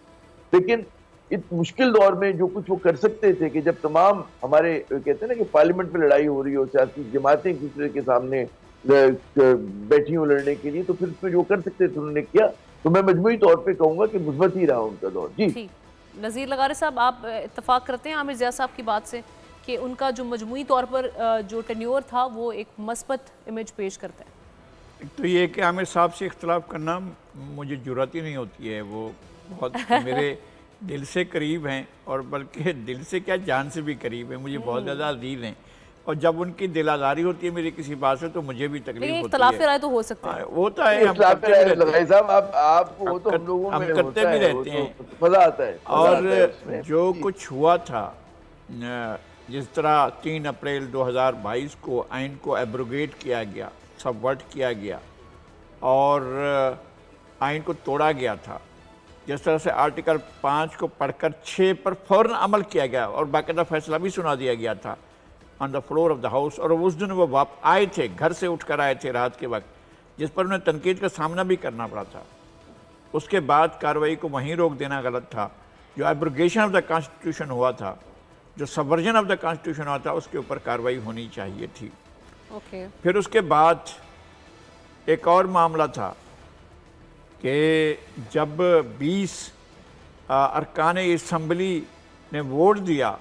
लेकिन इस मुश्किल दौर में जो कुछ वो कर सकते थे कि जब तमाम हमारे कहते हैं ना कि पार्लियामेंट में लड़ाई हो रही हो, सियासी जमातें एक दूसरे के सामने बैठी हो लड़ने के लिए, तो फिर उसमें जो कर सकते थे उन्होंने किया। तो मैं मजमूई तौर पे कहूंगा कि मुस्बत ही रहा उनका दौर। जी नज़ीर लगारी साहब, आप इत्तफाक करते हैं आमिर ज़िया साहब की बात से कि उनका जो मजमूई तौर पर जो टेन्योर था वो एक मस्बत इमेज पेश करता है? तो ये कि आमिर साहब से इख्तलाफ करना मुझे जुर्रत ही नहीं होती है। वो बहुत मेरे दिल से करीब हैं, और बल्कि दिल से क्या जान से भी करीब है, मुझे बहुत ज़्यादा अजीज हैं। और जब उनकी दिलादारी होती है मेरी किसी बात से तो मुझे भी तकलीफ होती है। इख्तलाफ राय तो हो सकता है, वो तो है, हम करते भी रहते हैं, मजा आता है। और जो कुछ हुआ था, जिस तरह 3 अप्रैल 2022 को आइन को एब्रोगेट किया गया, सबवर्ट किया गया और आइन को तोड़ा गया था, जिस तरह से आर्टिकल 5 को पढ़कर 6 पर फौरन अमल किया गया और बाकायदा फैसला भी सुना दिया गया था on the floor of the house, और उस दिन वो आए थे, घर से उठकर आए थे रात के वक्त, जिस पर उन्हें तनकीद का सामना भी करना पड़ा था। उसके बाद कार्रवाई को वहीं रोक देना गलत था। जो एब्रोगेशन ऑफ द कॉन्स्टिट्यूशन हुआ था, जो सबवर्जन ऑफ द कॉन्स्टिट्यूशन हुआ था, उसके ऊपर कार्रवाई होनी चाहिए थी। फिर उसके बाद एक और मामला था कि जब 20 अरकान असम्बली ने वोट दिया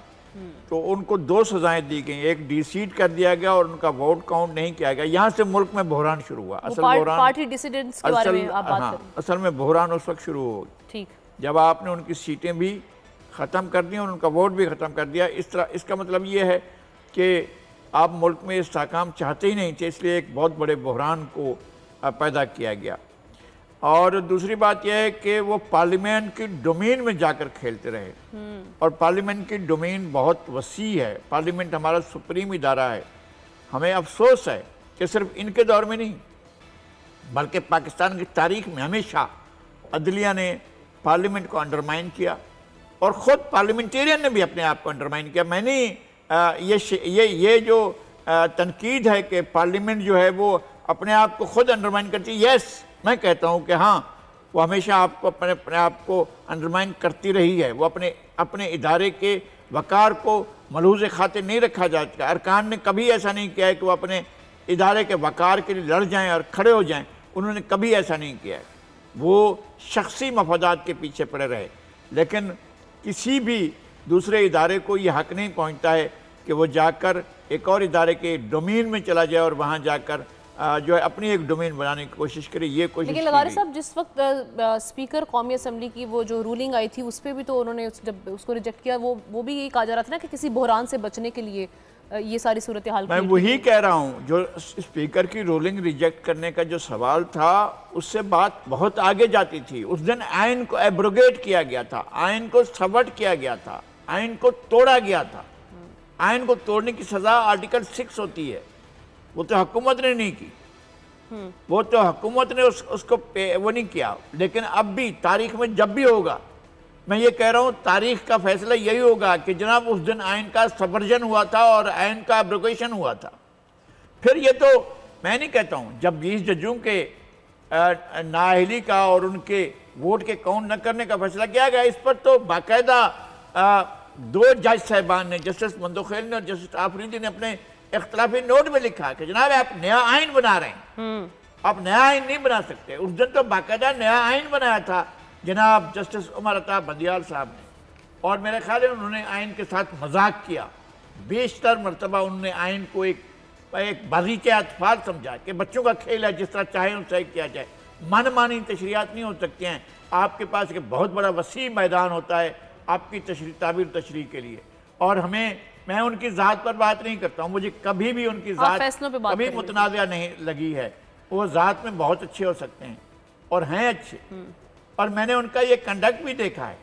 तो उनको 2 सजाएं दी गई, एक डिसीट कर दिया गया और उनका वोट काउंट नहीं किया गया। यहाँ से मुल्क में बहरान शुरू हुआ। असल बहरान, पार्टी डिसिडेंट्स के बारे में आप बात कर रहे हैं। असल में बहरान उस वक्त शुरू हो, ठीक, जब आपने उनकी सीटें भी ख़त्म कर दी और उनका वोट भी ख़त्म कर दिया। इस तरह इसका मतलब ये है कि आप मुल्क में इस्तेहकाम चाहते ही नहीं थे, इसलिए एक बहुत बड़े बहरान को पैदा किया गया। और दूसरी बात यह है कि वो पार्लियामेंट की डोमेन में जाकर खेलते रहे, और पार्लियामेंट की डोमेन बहुत वसी है। पार्लियामेंट हमारा सुप्रीम इदारा है। हमें अफसोस है कि सिर्फ इनके दौर में नहीं बल्कि पाकिस्तान की तारीख में हमेशा अदलिया ने पार्लियामेंट को अंडरमाइन किया, और ख़ुद पार्लियामेंटेरियन ने भी अपने आप को अंडरमाइन किया। मैंने ये जो तनकीद है कि पार्लियामेंट जो है वो अपने आप को खुद अंडरमाइन करती है, यस, मैं कहता हूँ कि हाँ, वो हमेशा आपको अपने आप को अंडरमाइन करती रही है। वो अपने इदारे के वक़ार को मलूज़ खातिर नहीं रखा जाता। अरकान ने कभी ऐसा नहीं किया है कि वो अपने इदारे के वक़ार के लिए लड़ जाएं और खड़े हो जाएं, उन्होंने कभी ऐसा नहीं किया है। वो शख्सी मफादात के पीछे पड़े रहे, लेकिन किसी भी दूसरे इदारे को ये हक़ नहीं पहुँचता है कि वो जाकर एक और इदारे के डोमेन में चला जाए और वहाँ जाकर जो है अपनी एक डोमेन बनाने की कोशिश करे। ये कोशिश, लेकिन लगारी साहब, जिस वक्त स्पीकर कौमी असम्बली की वो जो रूलिंग आई थी उस पर भी तो उन्होंने जब उसको रिजेक्ट किया, वो भी यही कहा जा रहा था ना कि किसी बहरान से बचने के लिए ये सारी सूरत हाल। मैं वही कह रहा हूँ, जो स्पीकर की रूलिंग रिजेक्ट करने का जो सवाल था उससे बात बहुत आगे जाती थी। उस दिन आइन को एब्रोगेट किया गया था, आइन को सबवर्ट किया गया था, आइन को तोड़ा गया था। आइन को तोड़ने की सज़ा आर्टिकल 6 होती है। वो तो हुकूमत ने नहीं की, वो तो हुकूमत ने उसको वो नहीं किया। लेकिन अब भी तारीख में जब भी होगा, मैं ये कह रहा हूँ, तारीख का फैसला यही होगा कि जनाब उस दिन आइन का सबवर्जन हुआ था और आइन का एब्रोगेशन हुआ था। फिर ये तो मैं नहीं कहता हूँ, जब 20 जजों के नाअहली का और उनके वोट के काउंट न करने का फैसला किया गया, इस पर तो बाकायदा 2 जज साहिबान ने, जस्टिस मंदोखेल ने और जस्टिस आफरीदी ने, अपने इख्तलाफी नोट में लिखा कि जनाब आप नया आइन बना रहे हैं, आप नया आइन नहीं बना सकते। उस दिन तो बाकायदा नया आइन बनाया था जनाब जस्टिस उमर अता बंदियाल साहब ने, और मेरे ख्याल है उन्होंने आइन के साथ मजाक किया। बेशतर मरतबा उन्होंने आइन को एक बाज़ीचे अतफाल समझा कि बच्चों का खेल है, जिस तरह चाहे उससे किया जाए। मनमानी तशरीआत नहीं हो सकती हैं। आपके पास एक बहुत बड़ा वसी मैदान होता है आपकी ताबीर तशरीह के लिए, और मैं उनकी ज़ात पर बात नहीं करता हूँ, मुझे कभी भी उनकी ज़ात कभी मुतनाज़ा नहीं लगी है। वो ज़ात में बहुत अच्छे हो सकते हैं और हैं अच्छे, और मैंने उनका ये कंडक्ट भी देखा है।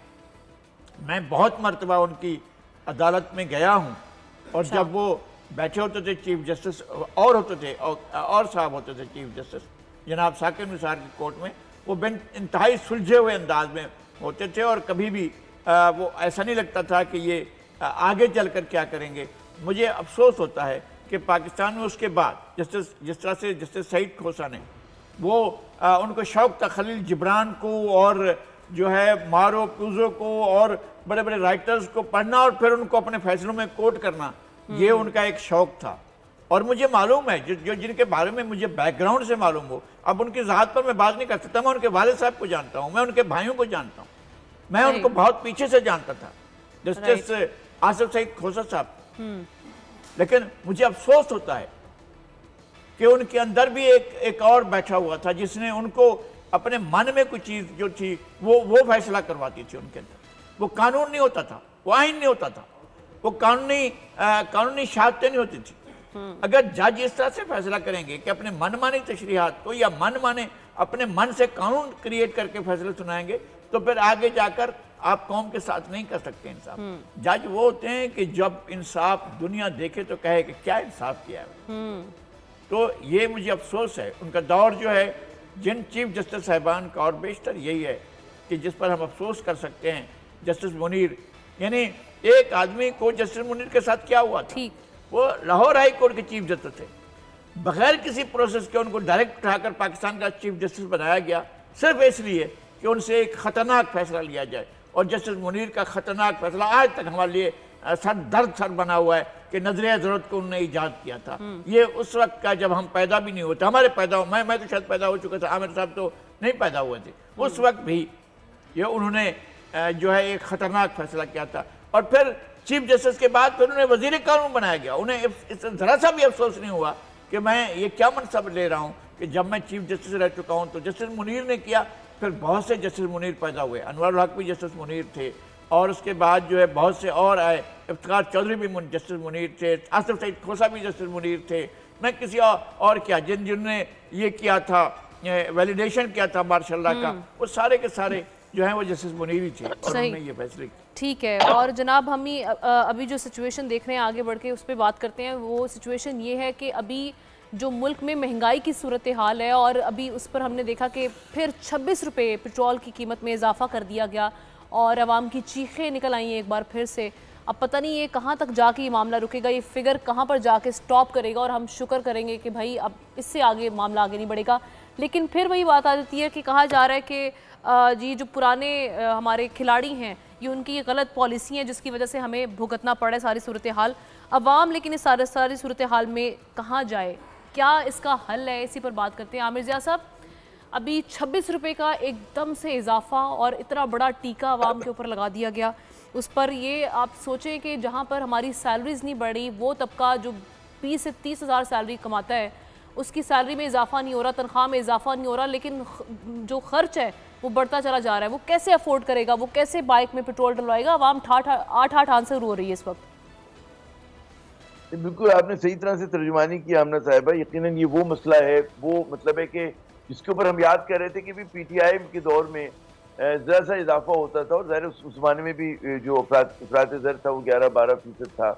मैं बहुत मरतबा उनकी अदालत में गया हूँ, और जब वो बैठे होते थे चीफ जस्टिस और होते थे और साहब होते थे चीफ जस्टिस, जनाब साकिब निसार की कोर्ट में, वो इंतहाई सुलझे हुए अंदाज में होते थे और कभी भी वो ऐसा नहीं लगता था कि ये आगे चलकर क्या करेंगे। मुझे अफसोस होता है कि पाकिस्तान में उसके बाद जिस तरह से जस्टिस सईद खोसा ने वो उनको शौक था खलील जिब्रान को और जो है मारो पूजो को और बड़े बड़े राइटर्स को पढ़ना और फिर उनको अपने फैसलों में कोट करना, ये उनका एक शौक था। और मुझे मालूम है जो जिनके बारे में मुझे बैकग्राउंड से मालूम हो, अब उनकी ज़ात पर मैं बात नहीं कर सकता, मैं उनके वालिद साहब को जानता हूँ, मैं उनके भाइयों को जानता हूँ, मैं उनको बहुत पीछे से जानता था, जस्टिस आसिफ सईद खोसा साहब। लेकिन मुझे अफसोस होता है कि उनके अंदर भी एक और बैठा हुआ था जिसने उनको अपने मन में कुछ चीज़ जो थी वो फैसला करवाती थी उनके अंदर। वो कानून नहीं होता था, वो आइन नहीं होता था, वो कानूनी शहादतें नहीं होती थी। अगर जज इस तरह से फैसला करेंगे कि अपने मनमानी तशरीहात को या मनमाने अपने मन से कानून क्रिएट करके फैसले सुनाएंगे, तो फिर आगे जाकर आप कौम के साथ नहीं कर सकते इंसाफ। जज वो होते हैं कि जब इंसाफ दुनिया देखे तो कहे कि क्या इंसाफ किया है। तो ये मुझे अफसोस है उनका दौर जो है, जिन चीफ जस्टिस साहिबान का, और बेशतर यही है कि जिस पर हम अफसोस कर सकते हैं, जस्टिस मुनीर, यानी एक आदमी को जस्टिस मुनीर के साथ क्या हुआ था, वो लाहौर हाई कोर्ट के चीफ जस्टिस थे, बगैर किसी प्रोसेस के उनको डायरेक्ट उठाकर पाकिस्तान का चीफ जस्टिस बनाया गया, सिर्फ इसलिए कि उनसे एक खतरनाक फैसला लिया जाए। और जस्टिस मुनीर का खतरनाक फैसला आज तक हमारे लिए सर बना हुआ है कि नजरिया ज़रूरत को उन्होंने ईजाद किया था। ये उस वक्त का जब हम पैदा भी नहीं होते, हमारे पैदा मैं तो शायद पैदा हो चुका था, आमिर साहब तो नहीं पैदा हुए थे, उस वक्त भी ये उन्होंने जो है एक खतरनाक फैसला किया था। और फिर चीफ जस्टिस के बाद फिर उन्हें वजीर कानून बनाया गया। उन्हें ज़रा सा भी अफसोस नहीं हुआ कि मैं ये क्या मनसब ले रहा हूँ कि जब मैं चीफ जस्टिस रह चुका हूँ। तो जस्टिस मुनीर ने किया, फिर बहुत से जस्टिस मुनीर पैदा हुए, अनवर हक भी जस्टिस मुनीर थे, और उसके बाद जो है बहुत से और आए, इफ्तिखार चौधरी भी जस्टिस मुनीर थे, आसिफ सईद खोसा भी जस्टिस मुनीर थे, मैं किसी और क्या जिन्होंने ये किया था, वैलिडेशन किया था मार्शल्लाह का, वो सारे के सारे जो है वो जस्टिस मुनीर ही थे और उन्होंने ये फैसले किए। ठीक है। और जनाब हम ही अभी जो सिचुएशन देख रहे हैं, आगे बढ़ के उस पर बात करते हैं। वो सिचुएशन ये है कि अभी जो मुल्क में महंगाई की सूरत हाल है, और अभी उस पर हमने देखा कि फिर 26 रुपये पेट्रोल की कीमत में इजाफा कर दिया गया और आवाम की चीखें निकल आई हैं एक बार फिर से। अब पता नहीं ये कहाँ तक जाके ये मामला रुकेगा, ये फिगर कहाँ पर जाके स्टॉप करेगा, और हम शुक्र करेंगे कि भाई अब इससे आगे मामला आगे नहीं बढ़ेगा। लेकिन फिर वही बात आ जाती है कि कहा जा रहा है कि जी जो पुराने हमारे खिलाड़ी हैं, ये उनकी ये गलत पॉलिसी हैं जिसकी वजह से हमें भुगतना पड़ा है सारी सूरत हाल अवाम। लेकिन इस सारी सूरत हाल में कहाँ जाए, क्या इसका हल है, इसी पर बात करते हैं। आमिर ज़िया साहब, अभी 26 रुपये का एकदम से इजाफा और इतना बड़ा टीका आवाम के ऊपर लगा दिया गया, उस पर ये आप सोचें कि जहाँ पर हमारी सैलरीज नहीं बढ़ी, वो तबका जो 20 से 30 हज़ार सैलरी कमाता है उसकी सैलरी में इजाफा नहीं हो रहा, तनख्वाह में इजाफा नहीं हो रहा, लेकिन जो खर्च है वो बढ़ता चला जा रहा है। वो कैसे अफोर्ड करेगा, वो कैसे बाइक में पेट्रोल डलवाएगा? आवाम आठ आंसर रो रही है इस वक्त। बिल्कुल आपने सही तरह से तर्जुमानी की आमना साहिबा। यकीनन ये वो मसला है, वो मतलब है कि जिसके ऊपर हम याद कर रहे थे कि भी PTI के दौर में ज़रा सा इजाफा होता था, और ज़ाहिर उस ज़माने में भी जो अफरात ज़र था वो 11-12% था।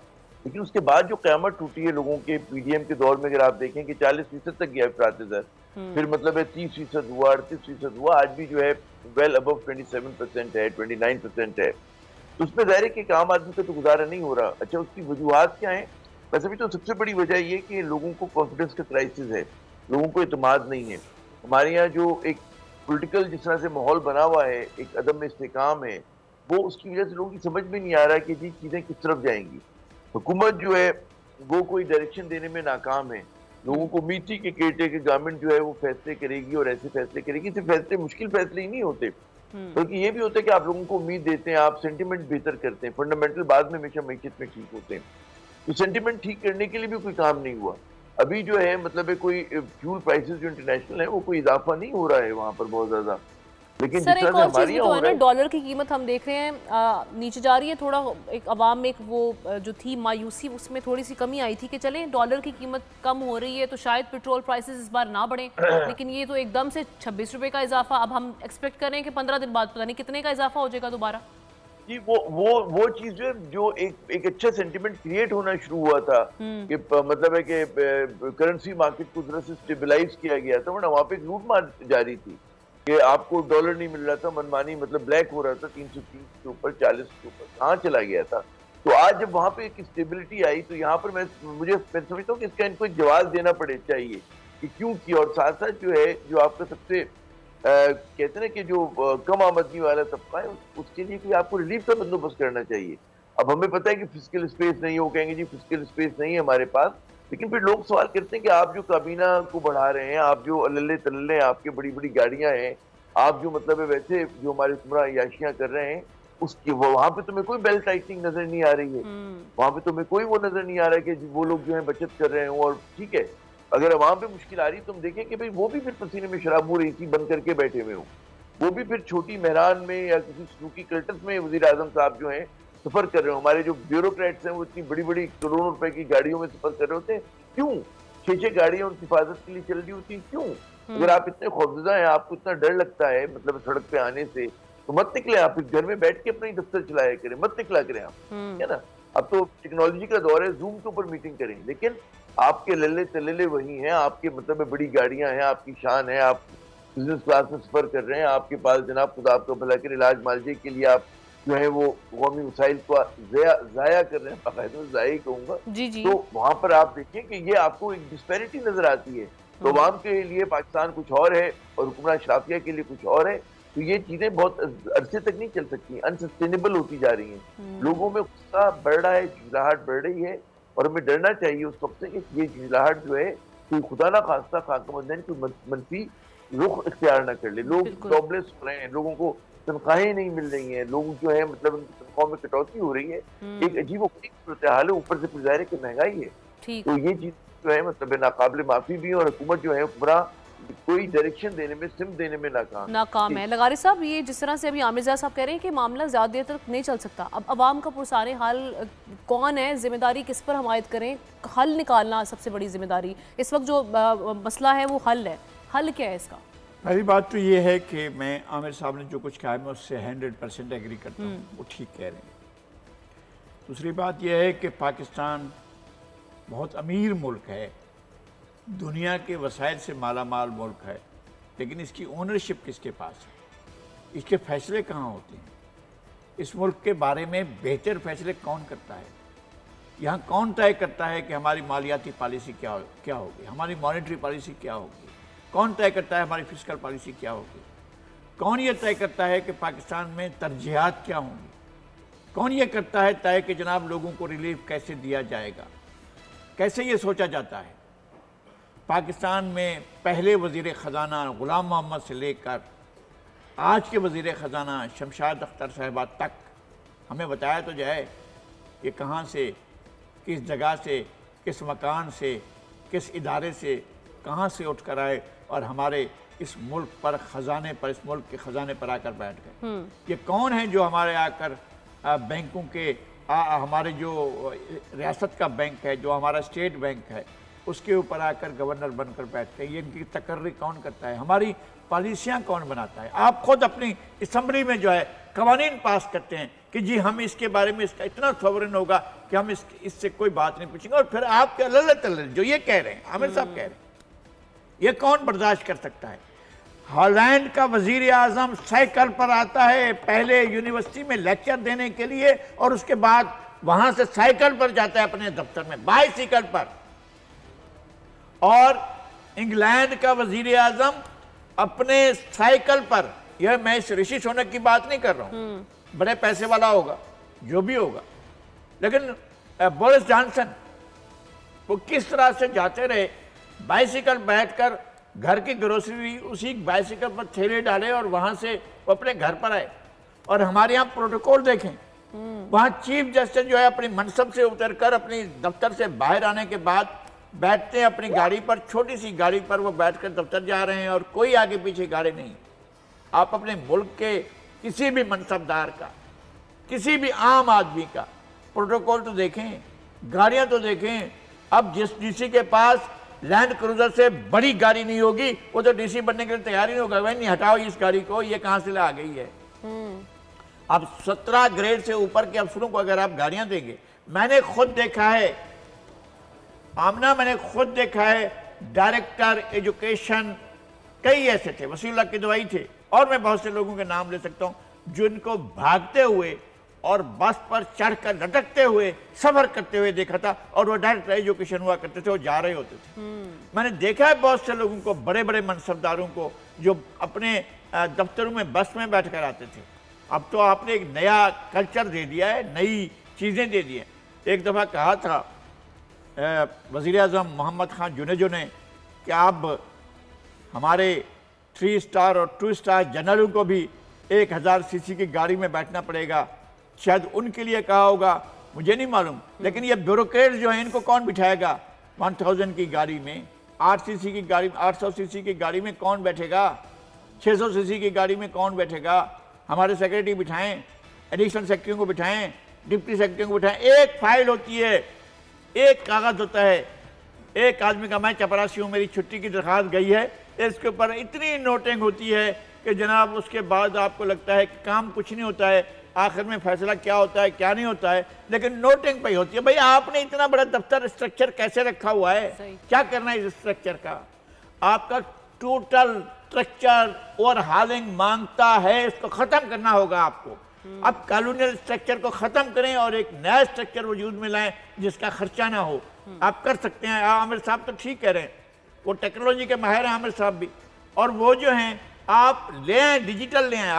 लेकिन उसके बाद जो क़यामत टूटी है लोगों के PDM के दौर में, अगर आप देखें कि 40% तक गया अफरात ज़र, फिर मतलब है 30% हुआ, 38% हुआ, आज भी जो है वेल अबव 27% है, 29% है। तो उसमें ज़ाहिर है कि एक आम आदमी का तो गुजारा नहीं हो रहा। अच्छा, उसकी वजूहात क्या हैं? वैसे भी तो सबसे बड़ी वजह ये कि लोगों को कॉन्फिडेंस का क्राइसिस है, लोगों को एतमाद नहीं है। हमारे यहाँ जो एक पॉलिटिकल जिस तरह से माहौल बना हुआ है, एक अदम इस्तेकाम है, वो उसकी वजह से लोगों की समझ में नहीं आ रहा है कि जी चीज़ें किस तरफ जाएंगी। हुकूमत जो है वो कोई डायरेक्शन देने में नाकाम है। लोगों को उम्मीद थी कि केयरटेकर गवर्नमेंट जो है वो फैसले करेगी और ऐसे फैसले करेगी। सिर्फ फैसले मुश्किल फैसले ही नहीं होते, बल्कि ये भी होता है कि आप लोगों को उम्मीद देते हैं, आप सेंटिमेंट बेहतर करते हैं, फंडामेंटल बाद में हमेशा मैशत में ठीक होते हैं। तो सेंटिमेंट ठीक करने के लिए भी कोई काम नहीं हुआ। अभी जो है मतलब है कोई फ्यूल प्राइसेस जो इंटरनेशनल है वो कोई इजाफा नहीं हो रहा है वहाँ पर बहुत ज़्यादा। लेकिन सर एक और चीज़ भी तो है ना, डॉलर की कीमत हम देख रहे हैं नीचे जा रही है थोड़ा। एक अवाम में एक वो जो थी मायूसी, उसमें थोड़ी सी कमी आई थी कि चलें डॉलर की कीमत कम हो रही है तो शायद पेट्रोल प्राइसेस इस बार ना बढ़ें। लेकिन ये तो एकदम से 26 रुपये का इजाफा, अब हम एक्सपेक्ट करें कि 15 दिन बाद पता नहीं कितने का इजाफा हो जाएगा दोबारा। जी वो चीज जो एक अच्छा सेंटिमेंट क्रिएट होना शुरू हुआ था कि मतलब है कि करेंसी मार्केट को जरा से स्टेबलाइज किया गया था, वरना वहाँ पे एक लूट मार जारी थी कि आपको डॉलर नहीं मिल रहा था, मनमानी मतलब ब्लैक हो रहा था, 330 के ऊपर 40 के ऊपर कहाँ चला गया था। तो आज जब वहाँ पे एक स्टेबिलिटी आई तो यहाँ पर मैं समझता हूँ कि इसका इनको एक जवाब देना पड़े चाहिए कि क्यों किया, और साथ साथ जो है जो आपका सबसे कहते हैं ना कि जो कम आमदनी वाला तबका है उसके लिए कोई आपको रिलीफ का बंदोबस्त करना चाहिए। अब हमें पता है कि फिजिकल स्पेस नहीं है, वो कहेंगे जी फिजिकल स्पेस नहीं है हमारे पास, लेकिन फिर लोग सवाल करते हैं कि आप जो काबीना को बढ़ा रहे हैं, आप जो अल्ले तल्ले आपके बड़ी बड़ी गाड़ियां हैं, आप जो मतलब है वैसे जो हमारे हुक्मरान याशियां कर रहे हैं, उसकी वहां पे तुम्हें कोई बेल्ट टाइटनिंग नजर नहीं आ रही है, वहां पे तुम्हें कोई वो नजर नहीं आ रहा है कि वो लोग जो है बचत कर रहे हैं। और ठीक है, अगर वहां पे मुश्किल आ रही तुम देखें कि भाई वो भी फिर पसीने में शराब मुंह एसी बंद करके बैठे हुए हो, वो भी फिर छोटी मेहरान में या किसी स्नूकी कर्टस में वजीर आजम साहब जो है सफर कर रहे हो। हमारे जो ब्यूरोक्रेट्स हैं वो इतनी बड़ी बड़ी करोड़ों रुपए की गाड़ियों में सफर कर रहे होते हैं, क्यों? 6-6 गाड़ियां उनकी हिफाजत के लिए चल रही होती, क्यों? अगर आप इतने खौफजदा हैं, आपको इतना डर लगता है मतलब सड़क पे आने से, तो मत निकले, आप घर में बैठ के अपना ही दफ्तर चलाया करें, मत निकला करें आप, है ना। अब तो टेक्नोलॉजी का दौर है, जूम के ऊपर मीटिंग करें, लेकिन आपके लल्ले तल्ले वही हैं, आपके मतलब बड़ी गाड़ियां हैं, आपकी शान है, आप बिजनेस क्लास में सफर कर रहे हैं, आपके पास जनाब खुदा आपका भला करे इलाज मालजे के लिए आप जो है वो कौमी वसाइल को जाया कर रहे हैं, बाकायदा जाया ही कहूंगा। तो वहां पर आप देखें कि ये आपको एक डिस्पैरिटी नजर आती है। तो अवाम के लिए पाकिस्तान कुछ और है और हुक्मरान शराफिया के लिए कुछ और है, तो ये चीजें बहुत अरसे तक नहीं चल सकती, अनसस्टेनेबल होती जा रही हैं। लोगों में गुस्सा बढ़ रहा है, झुंझलाहट बढ़ रही है, और हमें डरना चाहिए उस वक्त से कि ये झुंझलाहट जो है कोई खुदा ना खास्ता खाकमंदन कोई मनफी रुख इख्तियार ना कर ले। लोग जॉबलेस हो रहे हैं, लोगों को तनख्वाहें नहीं मिल रही हैं, लोग जो है मतलब उनकी तनख्वाहों में कटौती हो रही है, एक अजीब सूरत हाल है, ऊपर से गुजारे की महंगाई है। तो ये चीज जो है मतलब नाकाबिल माफी भी है, और हुकूमत जो है हुक्मरान कोई डायरेक्शन देने में, सिम देने में नाकाम है। लगारी साहब, ये जिस तरह से अभी आमिर साहब कह रहे हैं कि मामला ज़्यादा देर तक नहीं चल सकता, अब अवाम का पुरसाने हाल कौन है, जिम्मेदारी किस पर हमायत करें, हल निकालना सबसे बड़ी जिम्मेदारी, इस वक्त जो मसला है वो हल है, हल क्या है इसका? पहली बात तो ये है कि मैं आमिर साहब ने जो कुछ कहा मैं उससे 100% एग्री करता हूँ, वो ठीक कह रहे हैं। दूसरी बात यह है कि पाकिस्तान बहुत अमीर मुल्क है, दुनिया के वसाइल से माला माल मुल्क है, लेकिन इसकी ओनरशिप किसके पास है, इसके फैसले कहाँ होते हैं, इस मुल्क के बारे में बेहतर फैसले कौन करता है, यहाँ कौन तय करता है कि हमारी मालियाती पॉलिसी क्या होगी, हमारी मॉनेटरी पॉलिसी क्या होगी, कौन तय करता है हमारी फिस्कल पॉलिसी क्या होगी, कौन ये तय करता है कि पाकिस्तान में तरजीहात क्या होंगी, कौन ये करता है तय कि जनाब लोगों को रिलीफ कैसे दिया जाएगा, कैसे ये सोचा जाता है। पाकिस्तान में पहले वज़ीर ख़जाना ग़ुलाम मोहम्मद से लेकर आज के वज़ीर ख़जाना शमशाद अख्तर साहिबा तक हमें बताया तो जाए ये कहाँ से, किस जगह से, किस मकान से, किस इदारे से, कहाँ से उठ कर आए और हमारे इस मुल्क पर ख़जाने पर, इस मुल्क के ख़जाने पर आकर बैठ गए। ये कौन है जो हमारे आकर बैंकों के हमारे जो रियासत का बैंक है, जो हमारा स्टेट बैंक है, उसके ऊपर आकर गवर्नर बनकर बैठते हैं। ये इनकी तकर्री कौन करता है, हमारी पॉलिसियाँ कौन बनाता है। आप खुद अपनी असम्बली में जो है कवानीन पास करते हैं कि जी हम इसके बारे में इसका इतना सॉवरेन होगा कि हम इससे कोई बात नहीं पूछेंगे, और फिर आपके अल्लाह तल्ला जो ये कह रहे हैं, आमिर साहब कह रहे हैं, ये कौन बर्दाश्त कर सकता है। हॉलैंड का वजीर आजम साइकिल पर आता है पहले यूनिवर्सिटी में लेक्चर देने के लिए, और उसके बाद वहां से साइकिल पर जाता है अपने दफ्तर में, बाइसिकल पर। और इंग्लैंड का वजीर आजम अपने साइकिल पर, यह मैं इस ऋषि सोनक की बात नहीं कर रहा हूं, बड़े पैसे वाला होगा जो भी होगा, लेकिन बोरिस जॉनसन वो किस तरह से जाते रहे, बाइसिकल बैठकर घर की ग्रोसरी उसी बाइसिकल पर थैले डाले और वहां से वो अपने घर पर आए। और हमारे यहाँ प्रोटोकॉल देखें, वहां चीफ जस्टिस जो है अपनी मनसब से उतरकर अपनी दफ्तर से बाहर आने के बाद बैठते हैं अपनी गाड़ी पर, छोटी सी गाड़ी पर वो बैठकर दफ्तर जा रहे हैं और कोई आगे पीछे गाड़ी नहीं। आप अपने मुल्क के किसी भी मनसबदार का, किसी भी आम आदमी का प्रोटोकॉल तो देखें, गाड़ियां तो देखें। अब जिस डीसी के पास लैंड क्रूजर से बड़ी गाड़ी नहीं होगी वो तो डीसी बनने के लिए तैयार ही नहीं होगा, वह नहीं हटाओ इस गाड़ी को, ये कहां से आ गई है। अब 17 ग्रेड से ऊपर के अफसरों को अगर आप गाड़ियां देंगे, मैंने खुद देखा है आमना, मैंने खुद देखा है डायरेक्टर एजुकेशन कई ऐसे थे, वसीउल्लाह की दवाई थे, और मैं बहुत से लोगों के नाम ले सकता हूं जिनको भागते हुए और बस पर चढ़कर लटकते हुए सफर करते हुए देखा था, और वो डायरेक्टर एजुकेशन हुआ करते थे, वो जा रहे होते थे। मैंने देखा है बहुत से लोगों को, बड़े बड़े मनसबदारों को, जो अपने दफ्तरों में बस में बैठ कर आते थे। अब तो आपने एक नया कल्चर दे दिया है, नई चीज़ें दे दी हैं। एक दफ़ा कहा था वज़ीर आज़म मोहम्मद खान जुनेजो ने कि अब हमारे 3 स्टार और 2 स्टार जनरलों को भी 1000 सीसी की गाड़ी में बैठना पड़ेगा। शायद उनके लिए कहा होगा, मुझे नहीं मालूम, लेकिन ये ब्यूरोक्रेट्स जो हैं इनको कौन बिठाएगा 1000 की गाड़ी में? 8 सीसी की गाड़ी, 800 सीसी की गाड़ी में कौन बैठेगा? 600 सीसी की गाड़ी में कौन बैठेगा? हमारे सेक्रेटरी बिठाएं, एडिशनल सेक्रेटरी को बिठाएं, डिप्टी सेक्रेटरी को बिठाएं। एक फाइल होती है, एक कागज होता है, एक आदमी का मैं चपरासी हूँ, मेरी छुट्टी की दरख्वास्त गई है, इसके ऊपर इतनी नोटिंग होती है कि जनाब उसके बाद आपको लगता है कि काम कुछ नहीं होता है, आखिर में फैसला क्या होता है क्या नहीं होता है, लेकिन नोटिंग पे होती है। भाई आपने इतना बड़ा दफ्तर स्ट्रक्चर कैसे रखा हुआ है, क्या करना है इस स्ट्रक्चर का? आपका टोटल स्ट्रक्चर ओवरहालिंग मांगता है, इसको खत्म करना होगा आपको। अब कॉलोनियल स्ट्रक्चर को खत्म करें और एक नया स्ट्रक्चर वजूद में लाएं जिसका खर्चा ना हो। आप कर सकते हैं। आमिर साहब तो ठीक कह रहे हैं, वो टेक्नोलॉजी के माहिर हैं आमिर साहब भी, और वो जो हैं आप ले आए, डिजिटल ले आए।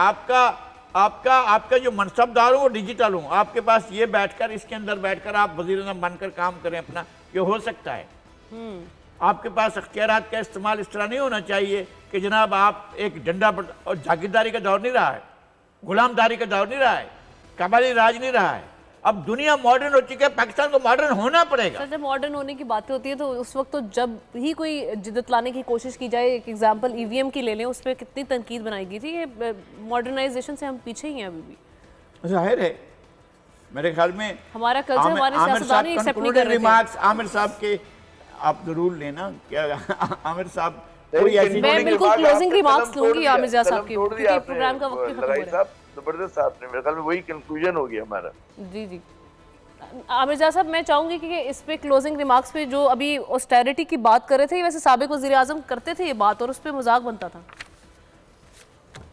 आपका जो मनसबदार हो वो डिजिटल हो, आपके पास ये बैठकर, इसके अंदर बैठकर आप वज़ीर आज़म बनकर काम करें अपना, ये हो सकता है। आपके पास अख्तियारात का इस्तेमाल इस तरह नहीं होना चाहिए कि जनाब आप एक डंडा और जागीरदारी का दौर नहीं रहा है, गुलामदारी का दौर नहीं रहा है, कबायली राज नहीं रहा है। अब दुनिया मॉडर्न हो चुकी है, पाकिस्तान को मॉडर्न होना पड़ेगा। सर, जब मॉडर्न होने की बातें होती है तो उस वक्त तो जब ही कोई जिद्दत लाने की कोशिश की जाए, एक एग्जांपल ईवीएम की ले लें, उस पर कितनी तनकीद बनाई गई थी। ये मॉडर्नाइजेशन से हम पीछे ही हैं अभी भी। जाहिर है, मेरे ख्याल में हमारा कल्चर, हमारे सियासतदान ही एक्सेप्ट नहीं कर रहे थे। आमिर साहब के आप जरूर लेना, क्या आमिर साहब मैं बिल्कुल क्लोजिंग रिमार्क्स लूंगी आमिर ज़िया साहब की, क्योंकि प्रोग्राम का वक्त खत्म हो रहा है। जबरदस्त आपने, मेरे ख्याल में वही कंक्लूजन हो गया हमारा। जी जी आमिर ज़िया साहब, मैं चाहूंगी कि इस पे क्लोजिंग रिमार्क्स पे जो अभी ऑस्टेरिटी की बात कर रहे थे, वैसे साबिक वज़ीर आज़म करते थे ये बात और उस पर मजाक बनता था।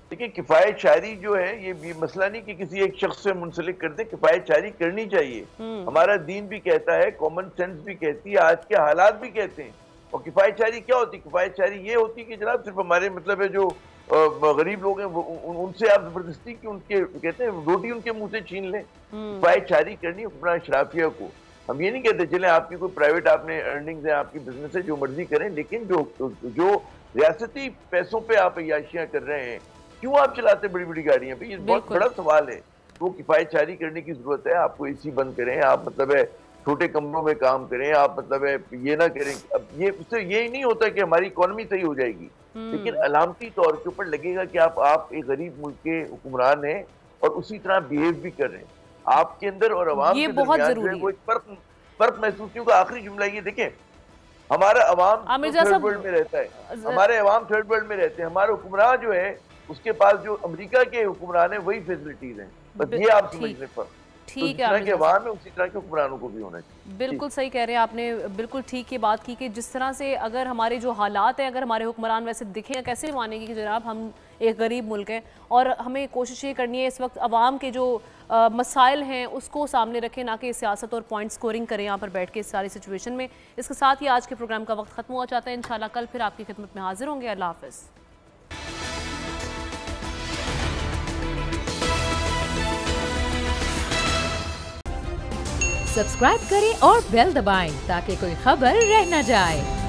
देखिए, किफ़ायत शायरी जो है ये मसला नहीं कि किसी एक शख्स से मुंसलिक कर दे, किफ़ायत शायरी करनी चाहिए। हमारा दीन भी कहता है, कॉमन सेंस भी कहती है, आज के हालात भी कहते हैं। और किफ़ायत शायरी क्या होती है? किफ़ायत शायरी ये होती है कि जनाब सिर्फ हमारे मतलब है जो गरीब लोग हैं उनसे आप जबरदस्ती की उनके कहते हैं रोटी उनके मुंह से छीन लें। किफ़ायत शायरी करनी हुक्मरान शराफिया को। हम ये नहीं कहते चले आपकी कोई प्राइवेट आपने अर्निंग्स है, आपकी बिजनेस है, जो मर्जी करें, लेकिन जो रियासती पैसों पे आप अय्याशियां कर रहे हैं, क्यों आप चलाते बड़ी बड़ी गाड़ियां पे? ये बहुत बड़ा सवाल है। तो किफ़ायत शायरी करने की जरूरत है। आपको एसी बंद करें, आप मतलब है छोटे कमरों में काम करें, आप मतलब है ये ना करें। अब ये उससे ये नहीं होता कि हमारी इकोनॉमी सही हो जाएगी, लेकिन अलामती तौर के ऊपर लगेगा कि आप एक गरीब मुल्क के हुक्मरान हैं और उसी तरह बिहेव भी कर रहे हैं। आपके अंदर और अवाम के दरमियान जो है वो एक फर्क महसूस होगा। आखिरी जुमला ये देखें, हमारा अवाम थर्ड वर्ल्ड में रहता है, हमारे अवाम थर्ड वर्ल्ड में रहते हैं, हमारे हुक्मरान जो है उसके पास जो अमेरिका के हुक्मरान है वही फैसिलिटीज हैं। बस ये आप समझ लें फर्क। ठीक है, जिस तरह के अवाम है उसी तरह के हुक्मरानों को भी होना चाहिए। बिल्कुल सही कह रहे हैं आपने, बिल्कुल ठीक ये बात की कि जिस तरह से अगर हमारे जो हालात हैं, अगर हमारे हुक्मरान वैसे दिखे, कैसे मानेंगे कि जनाब हम एक गरीब मुल्क हैं। और हमें कोशिश ये करनी है इस वक्त अवाम के जो मसाइल हैं उसको सामने रखें, ना कि सियासत और पॉइंट स्कोरिंग करें यहाँ पर बैठ के इस सारी सिचुएशन में। इसके साथ ही आज के प्रोग्राम का वक्त खत्म हुआ चाहता है। इंशाल्लाह कल फिर आपकी खिदमत में हाजिर होंगे। अल्लाह हाफ़िज़। सब्सक्राइब करें और बेल दबाएं ताकि कोई खबर रह न जाए।